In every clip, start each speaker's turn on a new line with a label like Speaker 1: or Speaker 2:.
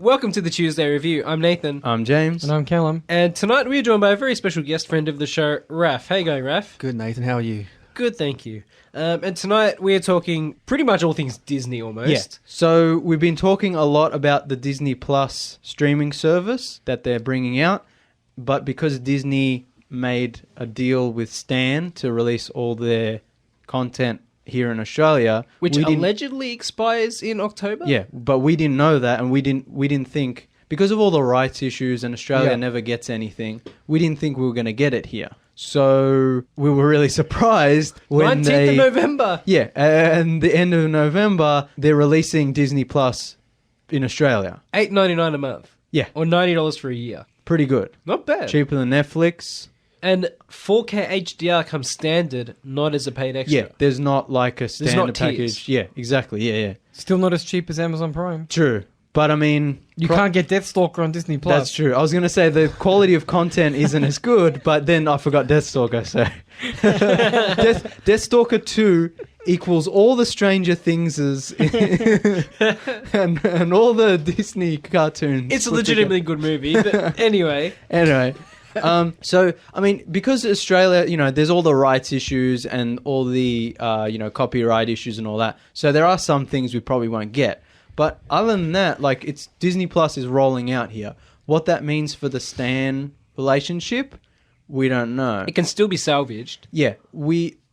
Speaker 1: Welcome to the Tuesday Review. I'm Nathan.
Speaker 2: I'm James.
Speaker 3: And I'm Callum.
Speaker 1: And tonight we are joined by a very special guest friend of the show, Raf. How you going, Raf?
Speaker 3: Good, Nathan. How are you?
Speaker 1: Good, thank you. And tonight we are talking pretty much all things Disney almost.
Speaker 2: Yeah. So we've been talking a lot about the Disney Plus streaming service that they're bringing out. But because Disney made a deal with Stan to release all their content here in Australia,
Speaker 1: Which allegedly expires in October?
Speaker 2: Yeah, but we didn't know that, and we didn't think, because of all the rights issues and Australia never gets anything, we didn't think we were going to get it here. So we were really surprised when
Speaker 1: 19th of November.
Speaker 2: Yeah, and the end of November, they're releasing Disney Plus in Australia.
Speaker 1: $8.99 a month.
Speaker 2: Yeah.
Speaker 1: Or $90 for a year.
Speaker 2: Pretty good.
Speaker 1: Not bad.
Speaker 2: Cheaper than Netflix.
Speaker 1: And 4K HDR comes standard, not as a paid extra.
Speaker 2: Yeah, there's not like a standard package.
Speaker 1: tiers.
Speaker 2: Yeah, exactly. Yeah.
Speaker 3: Still not as cheap as Amazon Prime.
Speaker 2: True. But I mean...
Speaker 3: You can't get Deathstalker on Disney Plus.
Speaker 2: That's true. I was going to say the quality of content isn't as good, but then I forgot Deathstalker, so... Deathstalker 2 equals all the Stranger Thingses and all the Disney cartoons.
Speaker 1: It's a legitimately good movie, but anyway.
Speaker 2: Anyway... so, I mean, because Australia, you know, there's all the rights issues and all the, copyright issues and all that. So there are some things we probably won't get. But other than that, like, it's Disney Plus is rolling out here. What that means for the Stan relationship, we don't know.
Speaker 1: It can still be salvaged.
Speaker 2: Yeah,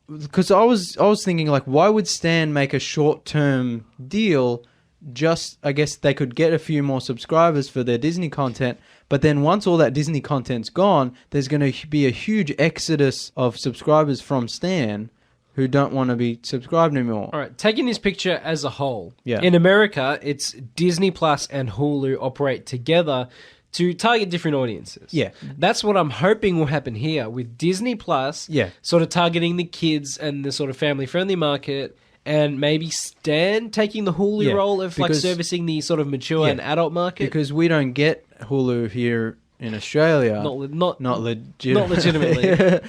Speaker 2: because I was thinking, like, why would Stan make a short-term deal? Just, I guess they could get a few more subscribers for their Disney content. But then once all that Disney content's gone, there's going to be a huge exodus of subscribers from Stan who don't want to be subscribed anymore.
Speaker 1: All right, taking this picture as a whole.
Speaker 2: Yeah.
Speaker 1: In America, it's Disney Plus and Hulu operate together to target different audiences.
Speaker 2: Yeah.
Speaker 1: That's what I'm hoping will happen here with Disney Plus.
Speaker 2: Yeah.
Speaker 1: Sort of targeting the kids and the sort of family-friendly market. And maybe Stan taking the Hulu role of like servicing the sort of mature and adult market.
Speaker 2: Because we don't get Hulu here in Australia.
Speaker 1: Not
Speaker 2: legitimately.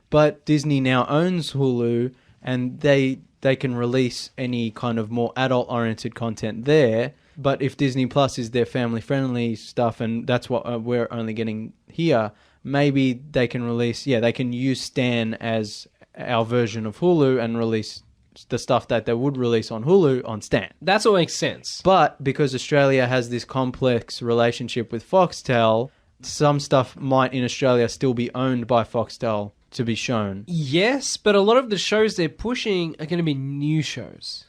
Speaker 2: But Disney now owns Hulu, and they can release any kind of more adult-oriented content there. But if Disney Plus is their family-friendly stuff, and that's what we're only getting here, maybe they can release... Yeah, they can use Stan as our version of Hulu and release the stuff that they would release on Hulu on Stan.
Speaker 1: That's what makes sense.
Speaker 2: But because Australia has this complex relationship with Foxtel, some stuff might in Australia still be owned by Foxtel to be shown.
Speaker 1: Yes, but a lot of the shows they're pushing are going to be new shows.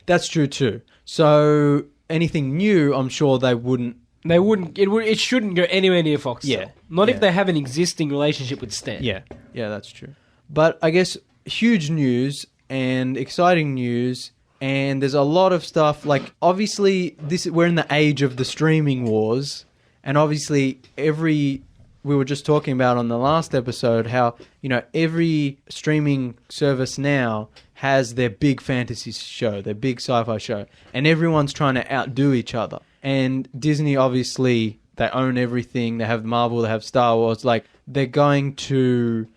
Speaker 2: That's true too. So anything new, I'm sure they wouldn't.
Speaker 1: They wouldn't. It shouldn't go anywhere near Foxtel.
Speaker 2: Yeah.
Speaker 1: Not if they have an existing relationship with Stan.
Speaker 2: Yeah, that's true. But I guess huge news and exciting news, and there's a lot of stuff, like, obviously, we're in the age of the streaming wars, and obviously, we were just talking about on the last episode how, you know, every streaming service now has their big fantasy show, their big sci-fi show, and everyone's trying to outdo each other. And Disney, obviously, they own everything, they have Marvel, they have Star Wars, like, they're going to...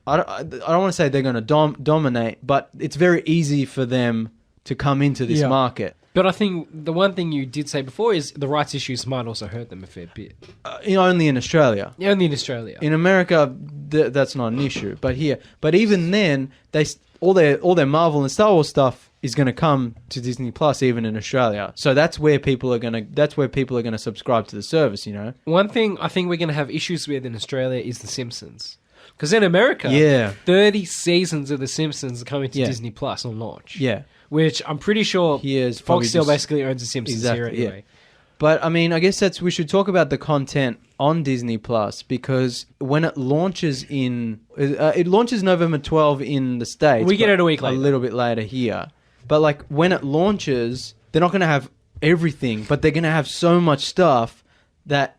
Speaker 2: I don't want to say they're going to dominate, but it's very easy for them to come into this market.
Speaker 1: But I think the one thing you did say before is the rights issues might also hurt them a fair bit.
Speaker 2: Only in Australia.
Speaker 1: Yeah, only in Australia.
Speaker 2: In America, that's not an issue. But here, even then, all their Marvel and Star Wars stuff is going to come to Disney Plus, even in Australia. So that's where people are going to subscribe to the service. You know,
Speaker 1: one thing I think we're going to have issues with in Australia is The Simpsons. Because in America, 30 seasons of The Simpsons are coming to Disney Plus on launch.
Speaker 2: Yeah.
Speaker 1: Which I'm pretty sure Foxtel basically owns The Simpsons here anyway. Yeah.
Speaker 2: But, I mean, I guess we should talk about the content on Disney Plus, because when it launches it launches November 12 in the States.
Speaker 1: We get it a week later.
Speaker 2: A little bit later here. But, like, when it launches, they're not going to have everything, but they're going to have so much stuff that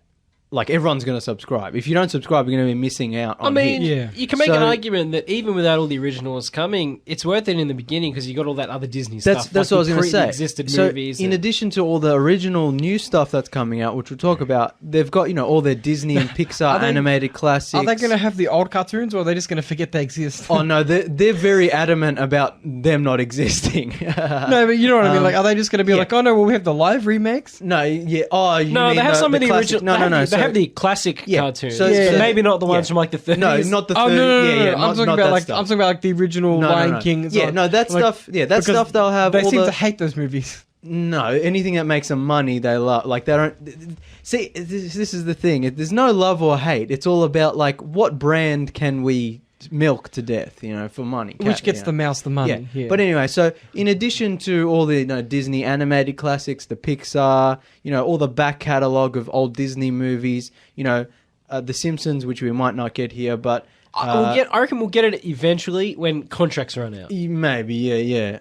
Speaker 2: like everyone's going to subscribe. If you don't subscribe, you're going to be missing out on hits.
Speaker 3: Yeah.
Speaker 1: you can make an argument that even without all the originals coming, it's worth it in the beginning because you got all that other Disney stuff.
Speaker 2: That's
Speaker 1: like
Speaker 2: what I was going to say.
Speaker 1: Existed
Speaker 2: So
Speaker 1: movies.
Speaker 2: in addition to all the original new stuff that's coming out, which we'll talk about, they've got all their Disney and Pixar animated classics.
Speaker 3: Are they going to have the old cartoons, or are they just going to forget they exist?
Speaker 2: Oh no, they're very adamant about them not existing.
Speaker 3: No, but you know what I mean. Like, are they just going to be like, oh no, well we have the live remakes?
Speaker 2: No, yeah. Oh, you
Speaker 1: no,
Speaker 2: mean
Speaker 1: they have some of the
Speaker 2: classic-
Speaker 1: original.
Speaker 2: No.
Speaker 1: They have the classic cartoons.
Speaker 2: So-
Speaker 1: but
Speaker 2: so-
Speaker 1: maybe not the ones
Speaker 2: yeah.
Speaker 1: from like the 30s.
Speaker 2: No, not the 30s.
Speaker 3: Oh no,
Speaker 2: Yeah.
Speaker 3: I'm
Speaker 2: not
Speaker 3: talking about
Speaker 2: that
Speaker 3: like
Speaker 2: stuff.
Speaker 3: I'm talking about like the original Lion King. And
Speaker 2: Yeah,
Speaker 3: stuff.
Speaker 2: no, that
Speaker 3: Like,
Speaker 2: stuff. Yeah, that
Speaker 3: because
Speaker 2: stuff they'll have.
Speaker 3: They
Speaker 2: all
Speaker 3: seem
Speaker 2: the,
Speaker 3: to hate those movies.
Speaker 2: No, anything that makes them money, they love. Like they don't. See, this is the thing. There's no love or hate. It's all about like what brand can we milk to death, for money.
Speaker 3: Which gets the mouse the money. Yeah.
Speaker 2: But anyway, so in addition to all the Disney animated classics, the Pixar, all the back catalogue of old Disney movies, The Simpsons, which we might not get here, but
Speaker 1: I reckon we'll get it eventually when contracts run out.
Speaker 2: maybe, yeah.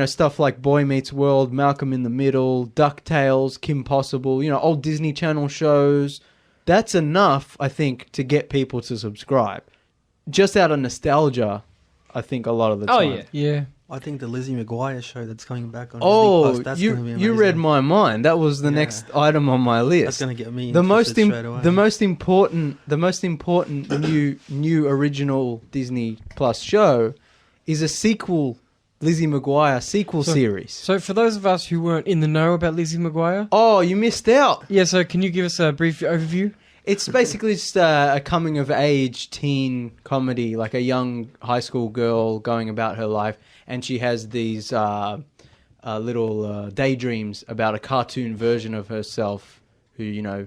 Speaker 2: Stuff like Boy Meets World, Malcolm in the Middle, DuckTales, Kim Possible, old Disney Channel shows. That's enough, I think, to get people to subscribe. Just out of nostalgia, I think a lot of the time.
Speaker 1: Oh, yeah.
Speaker 3: Yeah.
Speaker 4: I think the Lizzy McGuire show that's coming back on Disney Plus, that's going to be amazing.
Speaker 2: You read my mind. That was the next item on my list.
Speaker 4: That's going to get me
Speaker 2: the most
Speaker 4: straight away.
Speaker 2: the most important new original Disney Plus show is a sequel, Lizzy McGuire sequel series.
Speaker 3: So for those of us who weren't in the know about Lizzy McGuire,
Speaker 2: Oh, you missed out.
Speaker 3: yeah. So can you give us a brief overview?
Speaker 2: It's basically just a coming-of-age teen comedy, like a young high school girl going about her life, and she has these little daydreams about a cartoon version of herself who,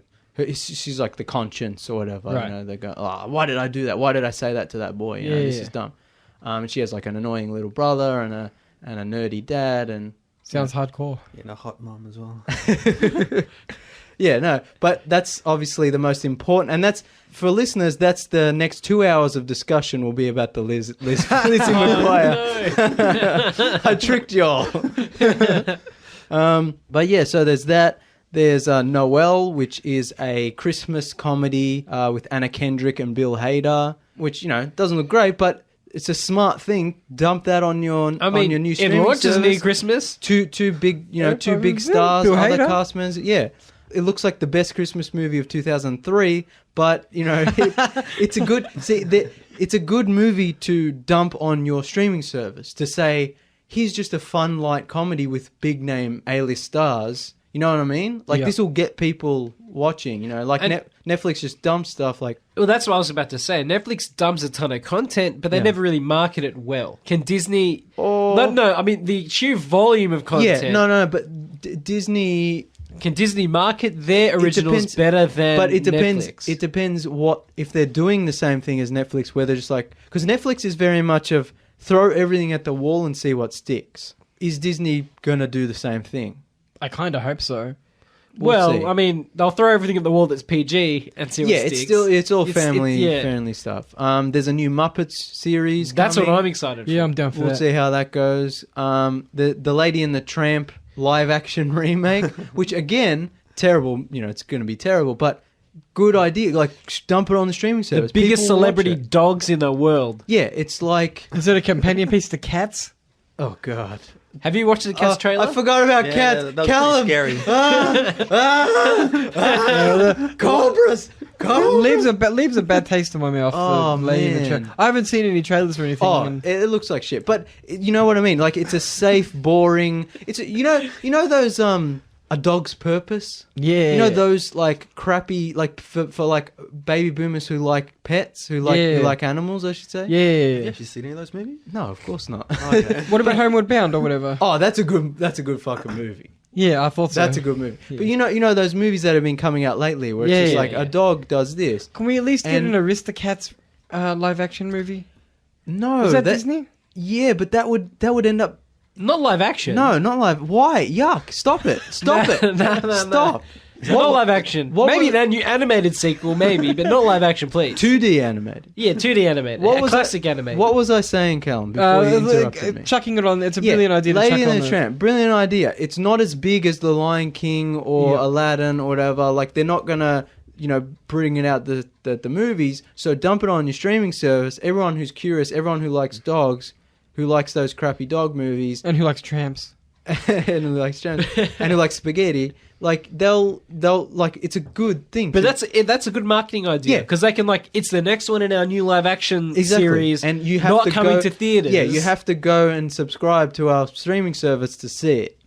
Speaker 2: she's like the conscience or whatever.
Speaker 3: Right.
Speaker 2: They go, why did I do that? Why did I say that to that boy? This is dumb. And she has like an annoying little brother and a nerdy dad, and
Speaker 3: Sounds hardcore.
Speaker 4: Yeah, and a hot mom as well.
Speaker 2: yeah, no, but that's obviously the most important, and that's for listeners. That's the next 2 hours of discussion will be about the Lizzy McGuire. I tricked y'all. But yeah, so there's that. There's Noel, which is a Christmas comedy with Anna Kendrick and Bill Hader, which doesn't look great, but it's a smart thing. Dump that on your on your new streaming
Speaker 1: it launches
Speaker 2: service.
Speaker 1: near Christmas.
Speaker 2: Two big two big stars,
Speaker 3: Bill
Speaker 2: other
Speaker 3: Hader.
Speaker 2: cast members. Yeah, it looks like the best Christmas movie of 2003. But it's a good it's a good movie to dump on your streaming service to say here's just a fun light comedy with big name A-list stars. You know what I mean? Like this will get people watching. Netflix just dumps stuff like.
Speaker 1: Well, that's what I was about to say. Netflix dumps a ton of content, but they never really market it well. Can Disney... No, I mean, the sheer volume of content...
Speaker 2: Yeah, no, but Disney...
Speaker 1: Can Disney market their originals better than
Speaker 2: But it depends.
Speaker 1: Netflix?
Speaker 2: It depends what... If they're doing the same thing as Netflix, where they're just like... Because Netflix is very much of throw everything at the wall and see what sticks. Is Disney going to do the same thing?
Speaker 3: I kind of hope so.
Speaker 2: We'll see.
Speaker 1: I mean, they'll throw everything at the wall that's PG and see what sticks.
Speaker 2: it's all family stuff. There's a new Muppets series.
Speaker 1: That's
Speaker 2: coming.
Speaker 1: what I'm excited for.
Speaker 3: Yeah, I'm down for
Speaker 2: We'll
Speaker 3: that.
Speaker 2: see how that goes. The Lady and the Tramp live action remake, which again, terrible. It's going to be terrible, but good idea. Like dump it on the streaming
Speaker 1: The
Speaker 2: service.
Speaker 1: biggest
Speaker 2: People will watch
Speaker 1: celebrity
Speaker 2: it.
Speaker 1: dogs in the world.
Speaker 2: Yeah, it's like
Speaker 3: Is it a companion piece to Cats?
Speaker 2: oh god.
Speaker 1: Have you watched the Cats trailer?
Speaker 2: I forgot about cats.
Speaker 4: that was
Speaker 2: Callum,
Speaker 4: pretty scary.
Speaker 2: cobras.
Speaker 3: Leaves a bad taste in my mouth.
Speaker 2: Oh,
Speaker 3: the Lady in the
Speaker 2: man.
Speaker 3: Tramp. I haven't seen any trailers or anything.
Speaker 2: Oh,
Speaker 3: and-
Speaker 2: it looks like shit. But you know what I mean? Like it's a safe, boring. It's you know those A Dog's Purpose.
Speaker 3: yeah.
Speaker 2: Those like crappy like for like baby boomers who like pets who like animals. I should say.
Speaker 3: Yeah.
Speaker 4: Have you seen any of those movies?
Speaker 2: No, of course not.
Speaker 4: Okay.
Speaker 3: What about Homeward Bound or whatever?
Speaker 2: Oh, that's a good fucking movie.
Speaker 3: Yeah, I thought so.
Speaker 2: That's a good movie.
Speaker 3: Yeah.
Speaker 2: But you know those movies that have been coming out lately where it's just like a dog does this.
Speaker 3: Can we at least get
Speaker 2: And-
Speaker 3: an Aristocats live action movie?
Speaker 2: No,
Speaker 3: Is that Disney?
Speaker 2: Yeah, but that would end up.
Speaker 1: Not live action.
Speaker 2: No, not live. Why? Yuck! Stop it! Stop it!
Speaker 1: No.
Speaker 2: Stop!
Speaker 1: Not live action.
Speaker 2: what
Speaker 1: Maybe
Speaker 2: was-
Speaker 1: that new animated sequel, maybe, but not live action, please.
Speaker 2: 2D animated.
Speaker 1: Yeah, 2D animated. Classic animated.
Speaker 2: What was I saying, Callum? Before you interrupted me.
Speaker 3: Chucking it on. It's a brilliant idea.
Speaker 2: Lady
Speaker 3: to chuck
Speaker 2: and
Speaker 3: on
Speaker 2: the Tramp, brilliant idea. It's not as big as The Lion King or Aladdin or whatever. Like they're not gonna bringing out the movies. So dump it on your streaming service. Everyone who's curious, everyone who likes dogs, who likes those crappy dog movies,
Speaker 3: and who likes tramps,
Speaker 2: and who likes tramps, and who likes spaghetti, like they'll like it's a good thing.
Speaker 1: But that's a good marketing idea because they can it's the next one in our new live action series,
Speaker 2: and you have
Speaker 1: not
Speaker 2: to
Speaker 1: coming
Speaker 2: go,
Speaker 1: to theaters.
Speaker 2: Yeah, you have to go and subscribe to our streaming service to see it.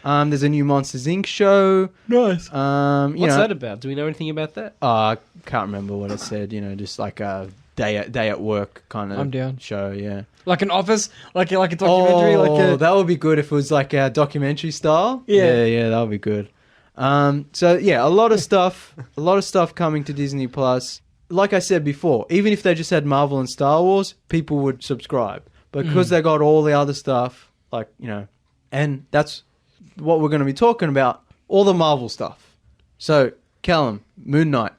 Speaker 2: There's a new Monsters Inc. show.
Speaker 3: Nice.
Speaker 1: What's that about? Do we know anything about that?
Speaker 2: I can't remember what it said. Just like a day at work kind of
Speaker 3: I'm down.
Speaker 2: show. Yeah,
Speaker 3: like an office, like a documentary.
Speaker 2: That would be good if it was like a documentary style. Yeah, that would be good. So yeah, a lot of stuff coming to Disney Plus. Like I said before, even if they just had Marvel and Star Wars, people would subscribe. But because they got all the other stuff, and that's what we're going to be talking about, all the Marvel stuff. So, Callum, Moon Knight.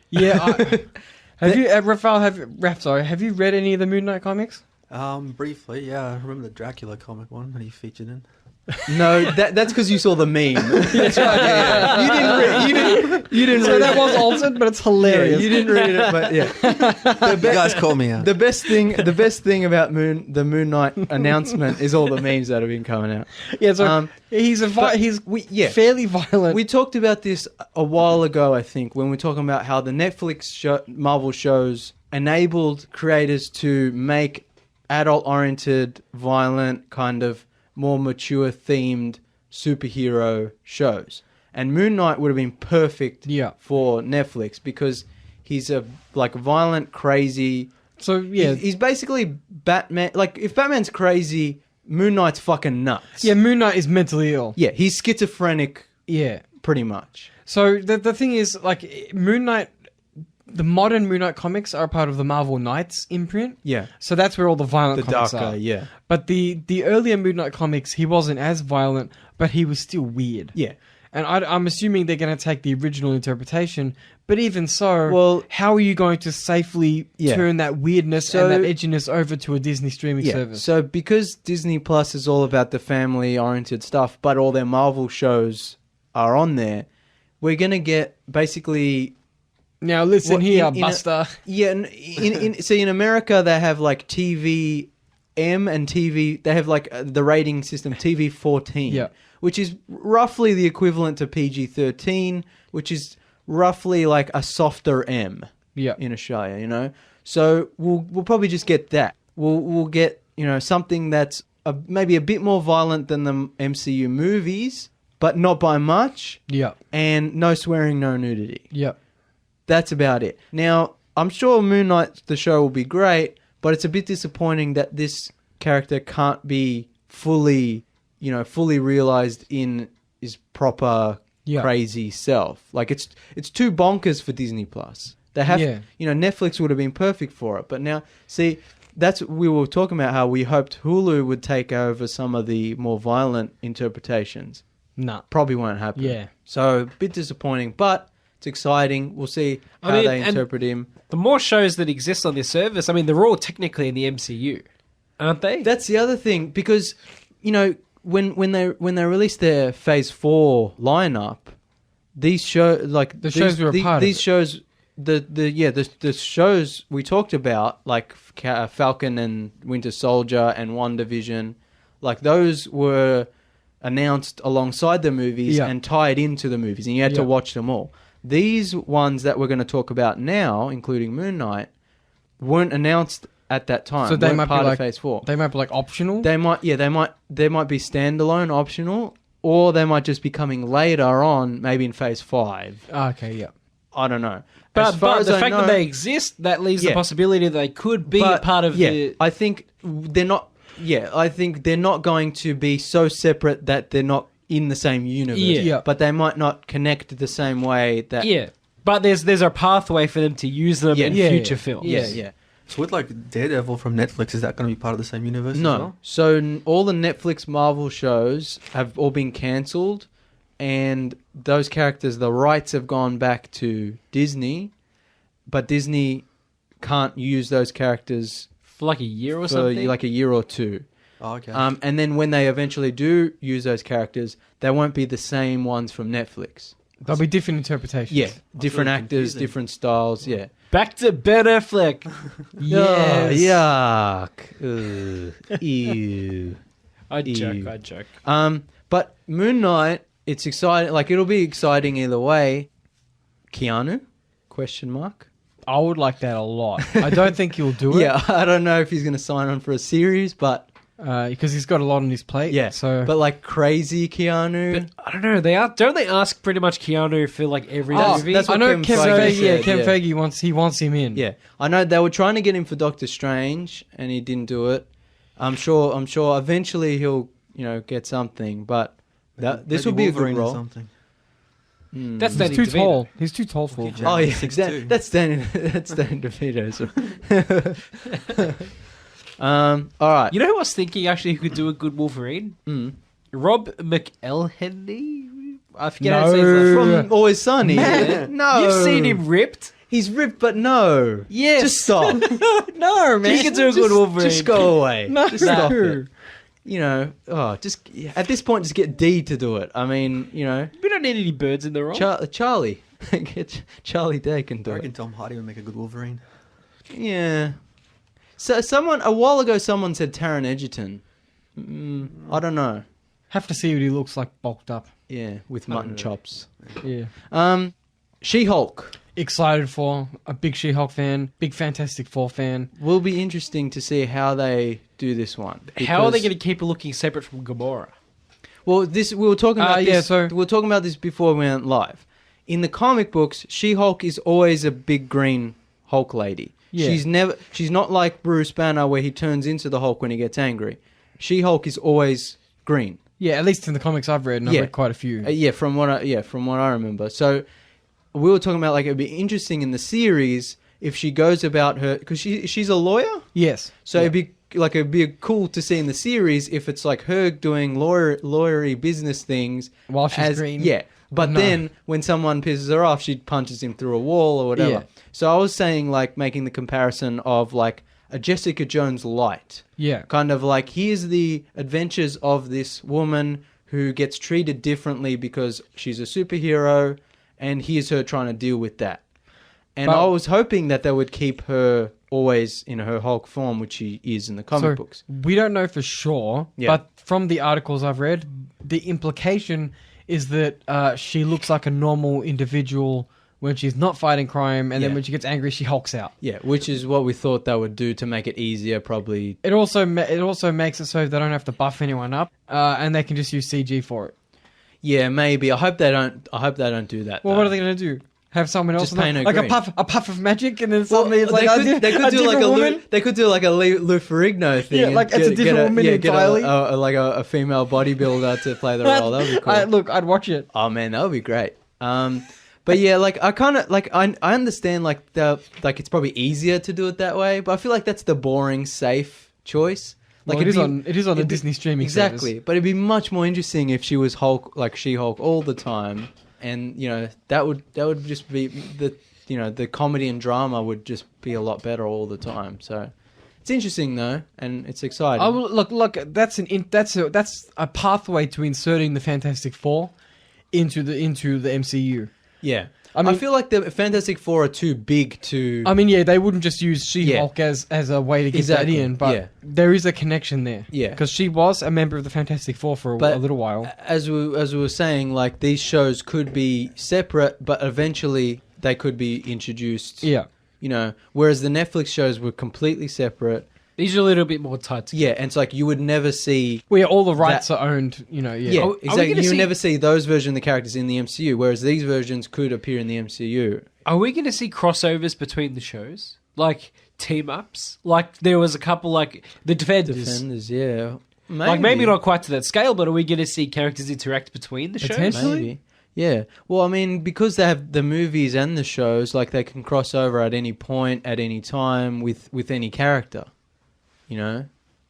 Speaker 3: Yeah, have you read any of the Moon Knight comics?
Speaker 4: Briefly, yeah. I remember the Dracula comic one that he featured in.
Speaker 2: No, that's because you saw the meme. That's right. Yeah. You didn't.
Speaker 3: So
Speaker 2: read
Speaker 3: that was altered, but it's hilarious.
Speaker 2: Yeah, you didn't read it, but yeah.
Speaker 4: You guys call me out.
Speaker 2: The best thing about the Moon Knight announcement is all the memes that have been coming out.
Speaker 3: Yeah, so he's fairly violent.
Speaker 2: We talked about this a while ago, I think, when we were talking about how the Netflix Marvel shows enabled creators to make adult-oriented, violent, kind of more mature themed superhero shows, and Moon Knight would have been perfect for Netflix because he's a violent, crazy.
Speaker 3: So yeah,
Speaker 2: he's basically Batman. Like if Batman's crazy, Moon Knight's fucking nuts.
Speaker 3: Yeah, Moon Knight is mentally ill.
Speaker 2: Yeah, he's schizophrenic.
Speaker 3: Yeah,
Speaker 2: pretty much.
Speaker 3: So the thing is, Moon Knight. The modern Moon Knight comics are part of the Marvel Knights imprint.
Speaker 2: Yeah.
Speaker 3: So that's where all the violent comics
Speaker 2: darker,
Speaker 3: are.
Speaker 2: Yeah.
Speaker 3: But the earlier Moon Knight comics, he wasn't as violent, but he was still weird.
Speaker 2: Yeah.
Speaker 3: And I'm assuming they're going to take the original interpretation. But even so,
Speaker 2: well,
Speaker 3: how are you going to safely turn that weirdness and that edginess over to a Disney streaming service?
Speaker 2: So because Disney Plus is all about the family-oriented stuff, but all their Marvel shows are on there, we're going to get basically...
Speaker 3: Now listen here, Buster.
Speaker 2: In America they have TV M and TV. They have the rating system TV 14, which is roughly the equivalent to PG-13, which is roughly like a softer M. In Australia, So we'll probably just get that. We'll get something that's maybe a bit more violent than the MCU movies, but not by much. And no swearing, no nudity. That's about it. Now, I'm sure Moon Knight, the show, will be great, but it's a bit disappointing that this character can't be fully realized in his proper crazy self. It's too bonkers for Disney Plus. They have, Netflix would have been perfect for it. But now, see, we were talking about how we hoped Hulu would take over some of the more violent interpretations.
Speaker 3: No.
Speaker 2: Probably won't happen.
Speaker 3: Yeah.
Speaker 2: So, a bit disappointing, but... It's exciting. We'll see how they interpret him.
Speaker 1: The more shows that exist on this service, they're all technically in the MCU, aren't they?
Speaker 2: That's the other thing because, when they released their Phase 4 lineup, these shows the shows we talked about Falcon and Winter Soldier and WandaVision, those were announced alongside the movies and tied into the movies, and you had to watch them all. These ones that we're going to talk about now, including Moon Knight, weren't announced at that time.
Speaker 3: So they might
Speaker 2: part
Speaker 3: be
Speaker 2: of Phase 4.
Speaker 3: They might be optional.
Speaker 2: They might be standalone, optional, or they might just be coming later on, maybe in Phase 5.
Speaker 3: Okay, yeah.
Speaker 2: I don't know.
Speaker 1: But the fact that they exist, that leaves the possibility that they could be part of the...
Speaker 2: I think they're not. Yeah, I think they're not going to be so separate that they're not in the same universe.
Speaker 3: Yeah.
Speaker 2: But they might not connect the same way that...
Speaker 1: Yeah. But there's a pathway for them to use them in future films.
Speaker 2: Yeah.
Speaker 4: So with Daredevil from Netflix, is that going to be part of the same universe as well?
Speaker 2: So all the Netflix Marvel shows have all been cancelled, and those characters, the rights have gone back to Disney, but Disney can't use those characters
Speaker 1: for a year or something?
Speaker 2: A year or two.
Speaker 4: Oh, okay.
Speaker 2: And then when they eventually do use those characters, they won't be the same ones from Netflix.
Speaker 3: There'll be different interpretations.
Speaker 2: Yeah, different
Speaker 4: really
Speaker 2: actors,
Speaker 4: confusing.
Speaker 2: different styles. Yeah.
Speaker 1: Back to Ben Affleck.
Speaker 2: Oh, yuck. Ugh. Ew.
Speaker 1: I joke.
Speaker 2: Ew.
Speaker 1: I joke.
Speaker 2: But Moon Knight, it's exciting. Like, it'll be exciting either way. Keanu? Question mark.
Speaker 3: I would like that a lot. I don't think he'll do it.
Speaker 2: Yeah, I don't know if he's going to sign on for a series, but
Speaker 3: Because he's got a lot on his plate.
Speaker 2: yeah.
Speaker 3: So,
Speaker 2: But like crazy Keanu.
Speaker 1: But I don't know. Don't they ask pretty much Keanu for like every
Speaker 2: Oh,
Speaker 1: movie?
Speaker 2: that's
Speaker 3: I
Speaker 2: what
Speaker 3: know
Speaker 2: Kevin
Speaker 3: Kevin
Speaker 2: Feige
Speaker 3: Feige. Yeah,
Speaker 2: said,
Speaker 3: Kevin
Speaker 2: yeah.
Speaker 3: Feige wants him in.
Speaker 2: Yeah, I know they were trying to get him for Doctor Strange, and he didn't do it. I'm sure. Eventually he'll, get something. But this will be a good
Speaker 4: Wolverine or
Speaker 2: role.
Speaker 4: something.
Speaker 1: That's
Speaker 3: He's
Speaker 1: Danny
Speaker 3: too
Speaker 1: DeVito.
Speaker 3: tall. He's too tall for it.
Speaker 2: Oh yeah,
Speaker 4: 6'2".
Speaker 2: exactly. That's Danny. That's Danny DeVito. All right.
Speaker 1: You know who I was thinking actually who could do a good Wolverine? Rob McElhenney? I forget how to say his last name.
Speaker 2: From Always Sunny.
Speaker 1: Man,
Speaker 2: No,
Speaker 1: You've seen him ripped?
Speaker 2: He's ripped, but no.
Speaker 1: Yes.
Speaker 2: Just stop.
Speaker 3: No,
Speaker 1: He could do a good Wolverine.
Speaker 2: Just go away.
Speaker 3: No.
Speaker 2: Just stop it. Just at this point, just get D to do it. I mean,
Speaker 1: We don't need any birds in the role.
Speaker 2: Charlie. Get Charlie Day can do
Speaker 4: I reckon
Speaker 2: it.
Speaker 4: Tom Hardy would make a good Wolverine.
Speaker 2: Yeah. So a while ago, someone said Taron Egerton. I don't know.
Speaker 3: Have to see what he looks like bulked up.
Speaker 2: Yeah, with mutton chops.
Speaker 3: Yeah.
Speaker 2: She-Hulk.
Speaker 3: Excited for a big She-Hulk fan, big Fantastic Four fan.
Speaker 2: Will be interesting to see how they do this one.
Speaker 1: How are they
Speaker 2: because-
Speaker 1: going to keep it looking separate from Gamora?
Speaker 2: Well, we were talking about this.
Speaker 3: yeah, so-
Speaker 2: we were talking about this before we went live. In the comic books, She-Hulk is always a big green Hulk lady.
Speaker 3: Yeah.
Speaker 2: She's not like Bruce Banner where he turns into the Hulk when he gets angry. She-Hulk is always green.
Speaker 3: Yeah, at least in the comics I've read, and I've read quite a few.
Speaker 2: From what I remember. So we were talking about like it'd be interesting in the series if she goes about her because she's a lawyer.
Speaker 3: Yes.
Speaker 2: So it'd be cool to see in the series if it's like her doing lawyery business things
Speaker 3: While she's green.
Speaker 2: Yeah. But
Speaker 3: No.
Speaker 2: then when someone pisses her off, she punches him through a wall or whatever.
Speaker 3: Yeah.
Speaker 2: So I was saying like making the comparison of like a Jessica Jones light.
Speaker 3: Yeah.
Speaker 2: Kind of like here's the adventures of this woman who gets treated differently because she's a superhero, and here's her trying to deal with that. And
Speaker 3: But-
Speaker 2: I was hoping that they would keep her always in her Hulk form, which she is in the comic books.
Speaker 3: We don't know for sure,
Speaker 2: Yeah.
Speaker 3: but from the articles I've read, the implication is that she looks like a normal individual when she's not fighting crime, and then
Speaker 2: Yeah.
Speaker 3: when she gets angry, she hulks out.
Speaker 2: Yeah, which is what we thought they would do to make it easier, probably.
Speaker 3: It also makes it so they don't have to buff anyone up, and they can just use CG for it.
Speaker 2: Yeah, maybe. I hope they don't do that.
Speaker 3: Well,
Speaker 2: though.
Speaker 3: what are they going to do? Have someone else
Speaker 2: Just
Speaker 3: in there?
Speaker 2: paint her
Speaker 3: like
Speaker 2: green.
Speaker 3: a puff of magic, and then
Speaker 2: Well,
Speaker 3: suddenly it's like
Speaker 2: they could do like
Speaker 3: different woman.
Speaker 2: They could do like a Lou Ferrigno thing.
Speaker 3: Yeah,
Speaker 2: and
Speaker 3: like it's a different woman entirely.
Speaker 2: Get a female bodybuilder to play the role. That would be cool.
Speaker 3: Look, I'd watch it.
Speaker 2: Oh man, that would be great. But yeah, like I kind of like I understand like it's probably easier to do it that way, but I feel like that's the boring, safe choice. Like
Speaker 3: Well, it is on the
Speaker 2: it'd be-
Speaker 3: Disney streaming
Speaker 2: exactly,
Speaker 3: service.
Speaker 2: but it'd be much more interesting if she was Hulk, like She-Hulk, all the time, and that would just be the comedy and drama would just be a lot better all the time. So it's interesting though, and it's exciting.
Speaker 3: I will, look. That's a pathway to inserting the Fantastic Four into the MCU.
Speaker 2: Yeah,
Speaker 3: I mean-
Speaker 2: I feel like the Fantastic Four are too big to.
Speaker 3: I mean, yeah, they wouldn't just use She-Hulk as a way to get
Speaker 2: Exactly,
Speaker 3: that in, but
Speaker 2: yeah.
Speaker 3: there is a connection there.
Speaker 2: Yeah.
Speaker 3: because she was a member of the Fantastic Four for
Speaker 2: But
Speaker 3: a little while.
Speaker 2: As we were saying, like these shows could be separate, but eventually they could be introduced.
Speaker 3: Yeah,
Speaker 2: Whereas the Netflix shows were completely separate.
Speaker 1: These are a little bit more tight together.
Speaker 2: Yeah, and it's like you would never see.
Speaker 3: where all the rights are owned.
Speaker 2: Yeah,
Speaker 1: Are we
Speaker 2: exactly.
Speaker 1: gonna
Speaker 2: You
Speaker 1: see-
Speaker 2: would never see those versions of the characters in the MCU, whereas these versions could appear in the MCU.
Speaker 1: Are we going to see crossovers between the shows? Like team ups? Like there was a couple like the Defenders.
Speaker 2: Defenders, yeah.
Speaker 1: Like maybe not quite to that scale, but are we going to see characters interact between the shows?
Speaker 3: Potentially.
Speaker 2: Maybe. Yeah. Well, I mean, because they have the movies and the shows, like they can cross over at any point, at any time with any character.
Speaker 1: Yeah,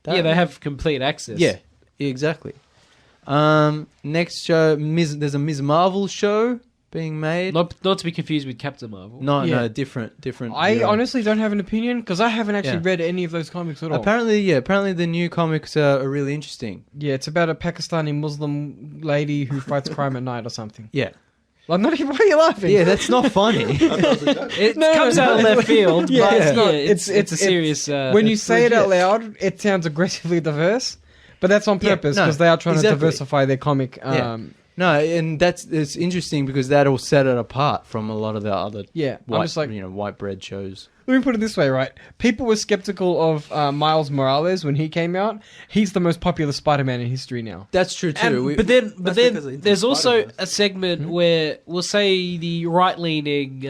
Speaker 1: they have complete access.
Speaker 2: Yeah, exactly. Next show, there's a Ms. Marvel show being made.
Speaker 1: Not to be confused with Captain Marvel.
Speaker 2: No,
Speaker 3: Yeah.
Speaker 2: different.
Speaker 3: I
Speaker 2: hero.
Speaker 3: honestly don't have an opinion because I haven't actually
Speaker 2: Yeah.
Speaker 3: read any of those comics at all.
Speaker 2: Apparently the new comics are really interesting.
Speaker 3: Yeah, it's about a Pakistani Muslim lady who fights crime at night or something.
Speaker 2: Yeah.
Speaker 3: Like, not even, why are you laughing?
Speaker 2: Yeah, that's not funny.
Speaker 1: It comes out of left field.
Speaker 3: Yeah,
Speaker 1: but
Speaker 3: it's not.
Speaker 1: It's a serious.
Speaker 3: When you say it out loud, it sounds aggressively diverse, but that's on purpose because they are trying to diversify their comic.
Speaker 2: No, and it's interesting because that'll set it apart from a lot of the other
Speaker 3: I'm just like,
Speaker 2: white bread shows.
Speaker 3: Let me put it this way, right? People were skeptical of Miles Morales when he came out. He's the most popular Spider-Man in history now.
Speaker 2: That's true too.
Speaker 1: But then there's also a segment where we'll say the right-leaning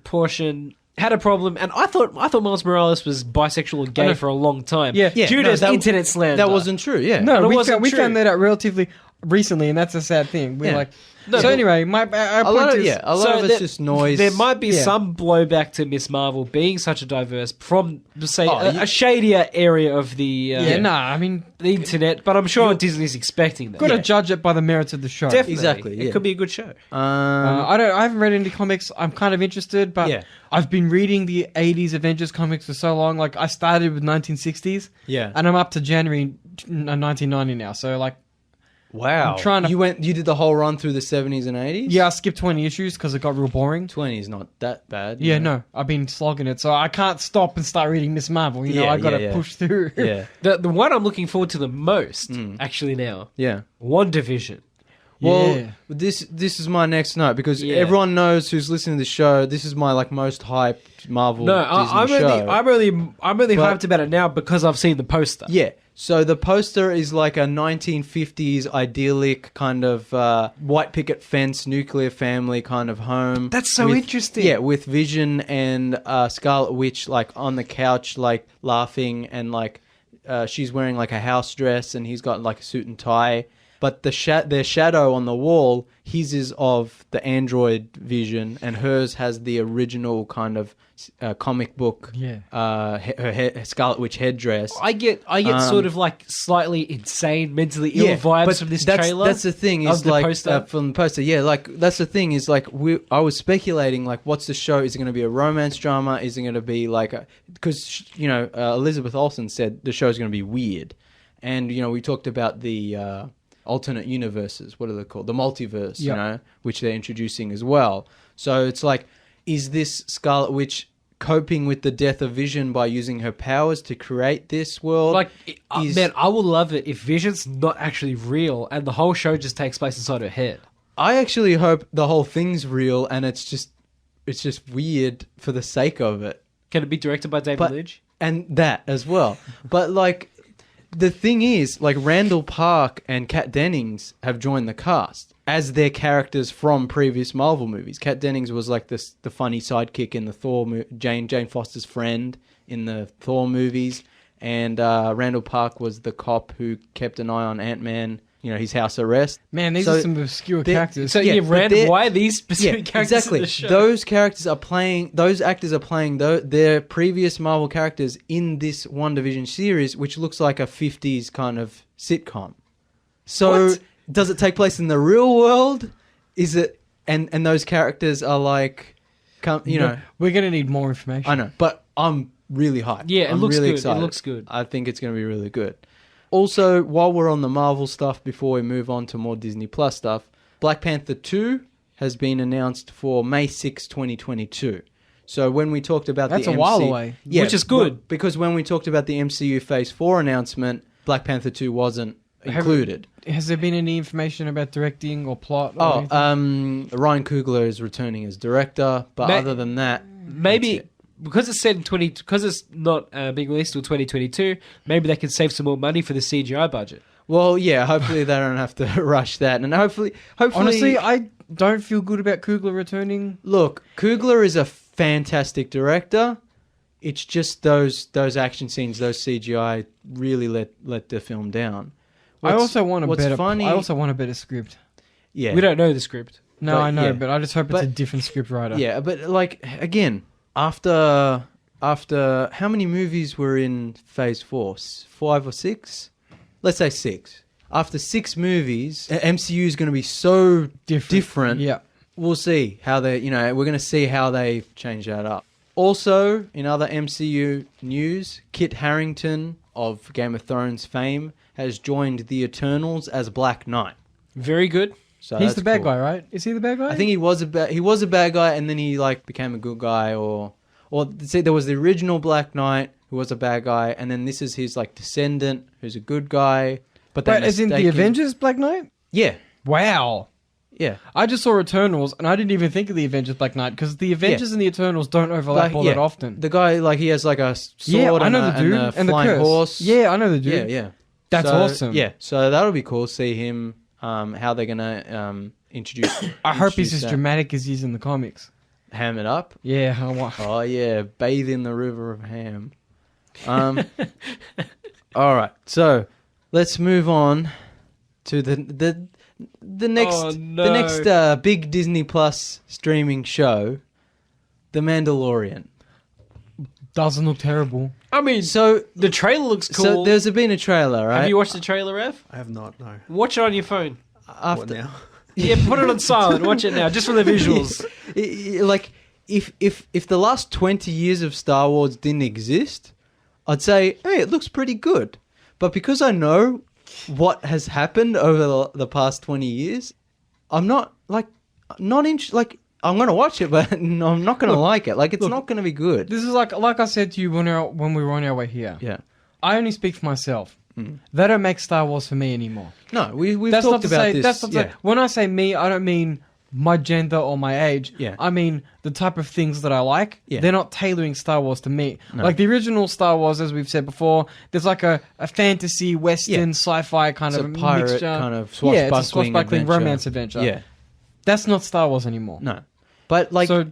Speaker 1: portion had a problem, and I thought Miles Morales was bisexual and gay for a long time.
Speaker 3: Yeah.
Speaker 1: Due to internet slander.
Speaker 2: That wasn't true. Yeah,
Speaker 3: No, we found that out relatively recently, and that's a sad thing. We're like, so anyway, our point is,
Speaker 2: a lot of it's just noise.
Speaker 1: There might be some blowback to Miss Marvel being such a diverse from, say, a shadier area of the the internet, but I'm sure Disney's expecting that.
Speaker 3: Got to judge it by the merits of the show.
Speaker 1: Definitely,
Speaker 2: exactly.
Speaker 1: It could be a good show.
Speaker 3: I haven't read any comics. I'm kind of interested, but I've been reading the 80s Avengers comics for so long. Like, I started with 1960s, and I'm up to January 1990 now. So like.
Speaker 2: Wow.
Speaker 3: I'm trying to...
Speaker 2: You did the whole run through the 70s and 80s?
Speaker 3: Yeah, I skipped 20 issues because it got real boring.
Speaker 2: 20 is not that bad.
Speaker 3: Yeah, no. I've been slogging it, so I can't stop and start reading Miss Marvel. I got to push through.
Speaker 2: Yeah.
Speaker 1: The one I'm looking forward to the most, actually now, WandaVision.
Speaker 2: Well, this is my next note because everyone knows who's listening to the show. This is my most hyped Marvel Disney show.
Speaker 1: I'm really hyped about it now because I've seen the poster.
Speaker 2: Yeah. So the poster is like a 1950s idyllic kind of white picket fence, nuclear family kind of home.
Speaker 1: That's so interesting.
Speaker 2: Yeah, with Vision and Scarlet Witch on the couch laughing and she's wearing a house dress and he's got a suit and tie. But their shadow on the wall, his is of the android Vision, and hers has the original kind of comic book, her Scarlet Witch headdress.
Speaker 1: I get sort of slightly insane, mentally ill vibes from this trailer.
Speaker 2: That's the thing is
Speaker 1: poster.
Speaker 2: From the poster, that's the thing is I was speculating what's the show? Is it going to be a romance drama? Is it going to be because Elizabeth Olsen said the show is going to be weird, and we talked about the. Alternate universes, what are they called? The multiverse, which they're introducing as well. So it's is this Scarlet Witch coping with the death of Vision by using her powers to create this world?
Speaker 1: Man, I will love it if Vision's not actually real and the whole show just takes place inside her head.
Speaker 2: I actually hope the whole thing's real and it's just weird for the sake of it.
Speaker 1: Can it be directed by David Lynch?
Speaker 2: And that as well. But the thing is, Randall Park and Kat Dennings have joined the cast as their characters from previous Marvel movies. Kat Dennings was the funny sidekick in the Thor Jane Foster's friend in the Thor movies, and Randall Park was the cop who kept an eye on Ant-Man. His house arrest.
Speaker 3: Man, these are some obscure characters.
Speaker 1: So why are these specific characters in the show?
Speaker 2: Those actors are playing their previous Marvel characters in this WandaVision series, which looks like a 50s kind of sitcom. So does it take place in the real world? Is it and those characters are we're
Speaker 3: going to need more information.
Speaker 2: I know, but I'm really hyped.
Speaker 1: Yeah,
Speaker 2: I'm
Speaker 1: looks
Speaker 2: really
Speaker 1: good.
Speaker 2: excited.
Speaker 1: It looks good.
Speaker 2: I think it's going to be really good. Also, while we're on the Marvel stuff, before we move on to more Disney Plus stuff, Black Panther 2 has been announced for May 6, 2022. So when we talked about
Speaker 3: that's a while away,
Speaker 1: which is good
Speaker 2: because when we talked about the MCU Phase 4 announcement, Black Panther 2 wasn't included.
Speaker 3: Has there been any information about directing or plot?
Speaker 2: Ryan Coogler is returning as director, but other than that,
Speaker 1: maybe. Because it's set in because it's not being released till 2022, maybe they can save some more money for the CGI budget.
Speaker 2: Well, yeah, hopefully they don't have to rush that, and hopefully.
Speaker 3: Honestly, I don't feel good about Coogler returning.
Speaker 2: Look, Coogler is a fantastic director. It's just those action scenes, those CGI really let the film down.
Speaker 3: I also want a better script.
Speaker 2: Yeah,
Speaker 1: we don't know the script.
Speaker 3: No, I know, but I just hope it's a different script writer.
Speaker 2: Yeah, but again. After how many movies were in Phase 4? 5 or 6? Let's say 6. After 6 movies, MCU is going to be so different.
Speaker 3: Yeah.
Speaker 2: We'll see how we're going to see how they change that up. Also, in other MCU news, Kit Harington of Game of Thrones fame has joined the Eternals as Black Knight.
Speaker 1: Very good.
Speaker 2: So
Speaker 3: He's
Speaker 2: that's
Speaker 3: the bad
Speaker 2: cool.
Speaker 3: guy, right? Is he the bad guy?
Speaker 2: I think he was a bad guy, and then he like became a good guy, or see, there was the original Black Knight who was a bad guy, and then this is his like descendant who's a good guy. But
Speaker 3: Wait, as in the Avengers Black Knight?
Speaker 2: Yeah,
Speaker 3: Wow.
Speaker 2: yeah.
Speaker 3: I just saw Eternals, and I didn't even think of the Avengers Black Knight, because the Avengers and the Eternals don't overlap all that often.
Speaker 2: The guy, like, he has like a sword
Speaker 3: Yeah, I know
Speaker 2: and,
Speaker 3: the dude,
Speaker 2: and a
Speaker 3: and the
Speaker 2: flying
Speaker 3: curse.
Speaker 2: horse.
Speaker 3: Yeah, I know the dude.
Speaker 2: Yeah.
Speaker 3: That's awesome.
Speaker 2: Yeah, so that'll be cool. See him, how they're gonna introduce.
Speaker 3: I hope he's as
Speaker 2: that.
Speaker 3: dramatic as he's in the comics.
Speaker 2: Ham it up.
Speaker 3: Yeah, I want.
Speaker 2: Oh yeah, bathe in the river of ham. All right, so let's move on to the next big Disney Plus streaming show, The Mandalorian.
Speaker 3: Doesn't look terrible.
Speaker 1: I mean,
Speaker 2: So
Speaker 1: the trailer looks cool.
Speaker 2: So there's been a trailer, right?
Speaker 1: Have you watched the trailer, Rev?
Speaker 4: I have not. No.
Speaker 1: Watch it on your phone.
Speaker 4: What now?
Speaker 1: Yeah, put it on silent. Watch it now, just for the visuals.
Speaker 2: Like, if the last 20 years of Star Wars didn't exist, I'd say, hey, it looks pretty good. But because I know what has happened over the past 20 years, I'm not interested. Like, I'm gonna watch it, but I'm not gonna like it. Like, it's not gonna be good.
Speaker 3: This is like I said to you when we were on our way here.
Speaker 2: Yeah.
Speaker 3: I only speak for myself. They don't make Star Wars for me anymore.
Speaker 2: No, we've
Speaker 3: That's
Speaker 2: talked
Speaker 3: not to
Speaker 2: about
Speaker 3: say,
Speaker 2: this.
Speaker 3: That's not to
Speaker 2: yeah.
Speaker 3: say, when I say me, I don't mean my gender or my age.
Speaker 2: Yeah.
Speaker 3: I mean the type of things that I like.
Speaker 2: Yeah.
Speaker 3: They're not tailoring Star Wars to me.
Speaker 2: No.
Speaker 3: Like the original Star Wars, as we've said before, there's like a fantasy, western, sci-fi kind
Speaker 2: It's
Speaker 3: of
Speaker 2: a pirate
Speaker 3: mixture.
Speaker 2: kind of
Speaker 3: Yeah, it's a
Speaker 2: swashbuckling
Speaker 3: swashbuckling
Speaker 2: adventure.
Speaker 3: romance adventure.
Speaker 2: Yeah.
Speaker 3: That's not Star Wars anymore.
Speaker 2: No. But like,
Speaker 3: So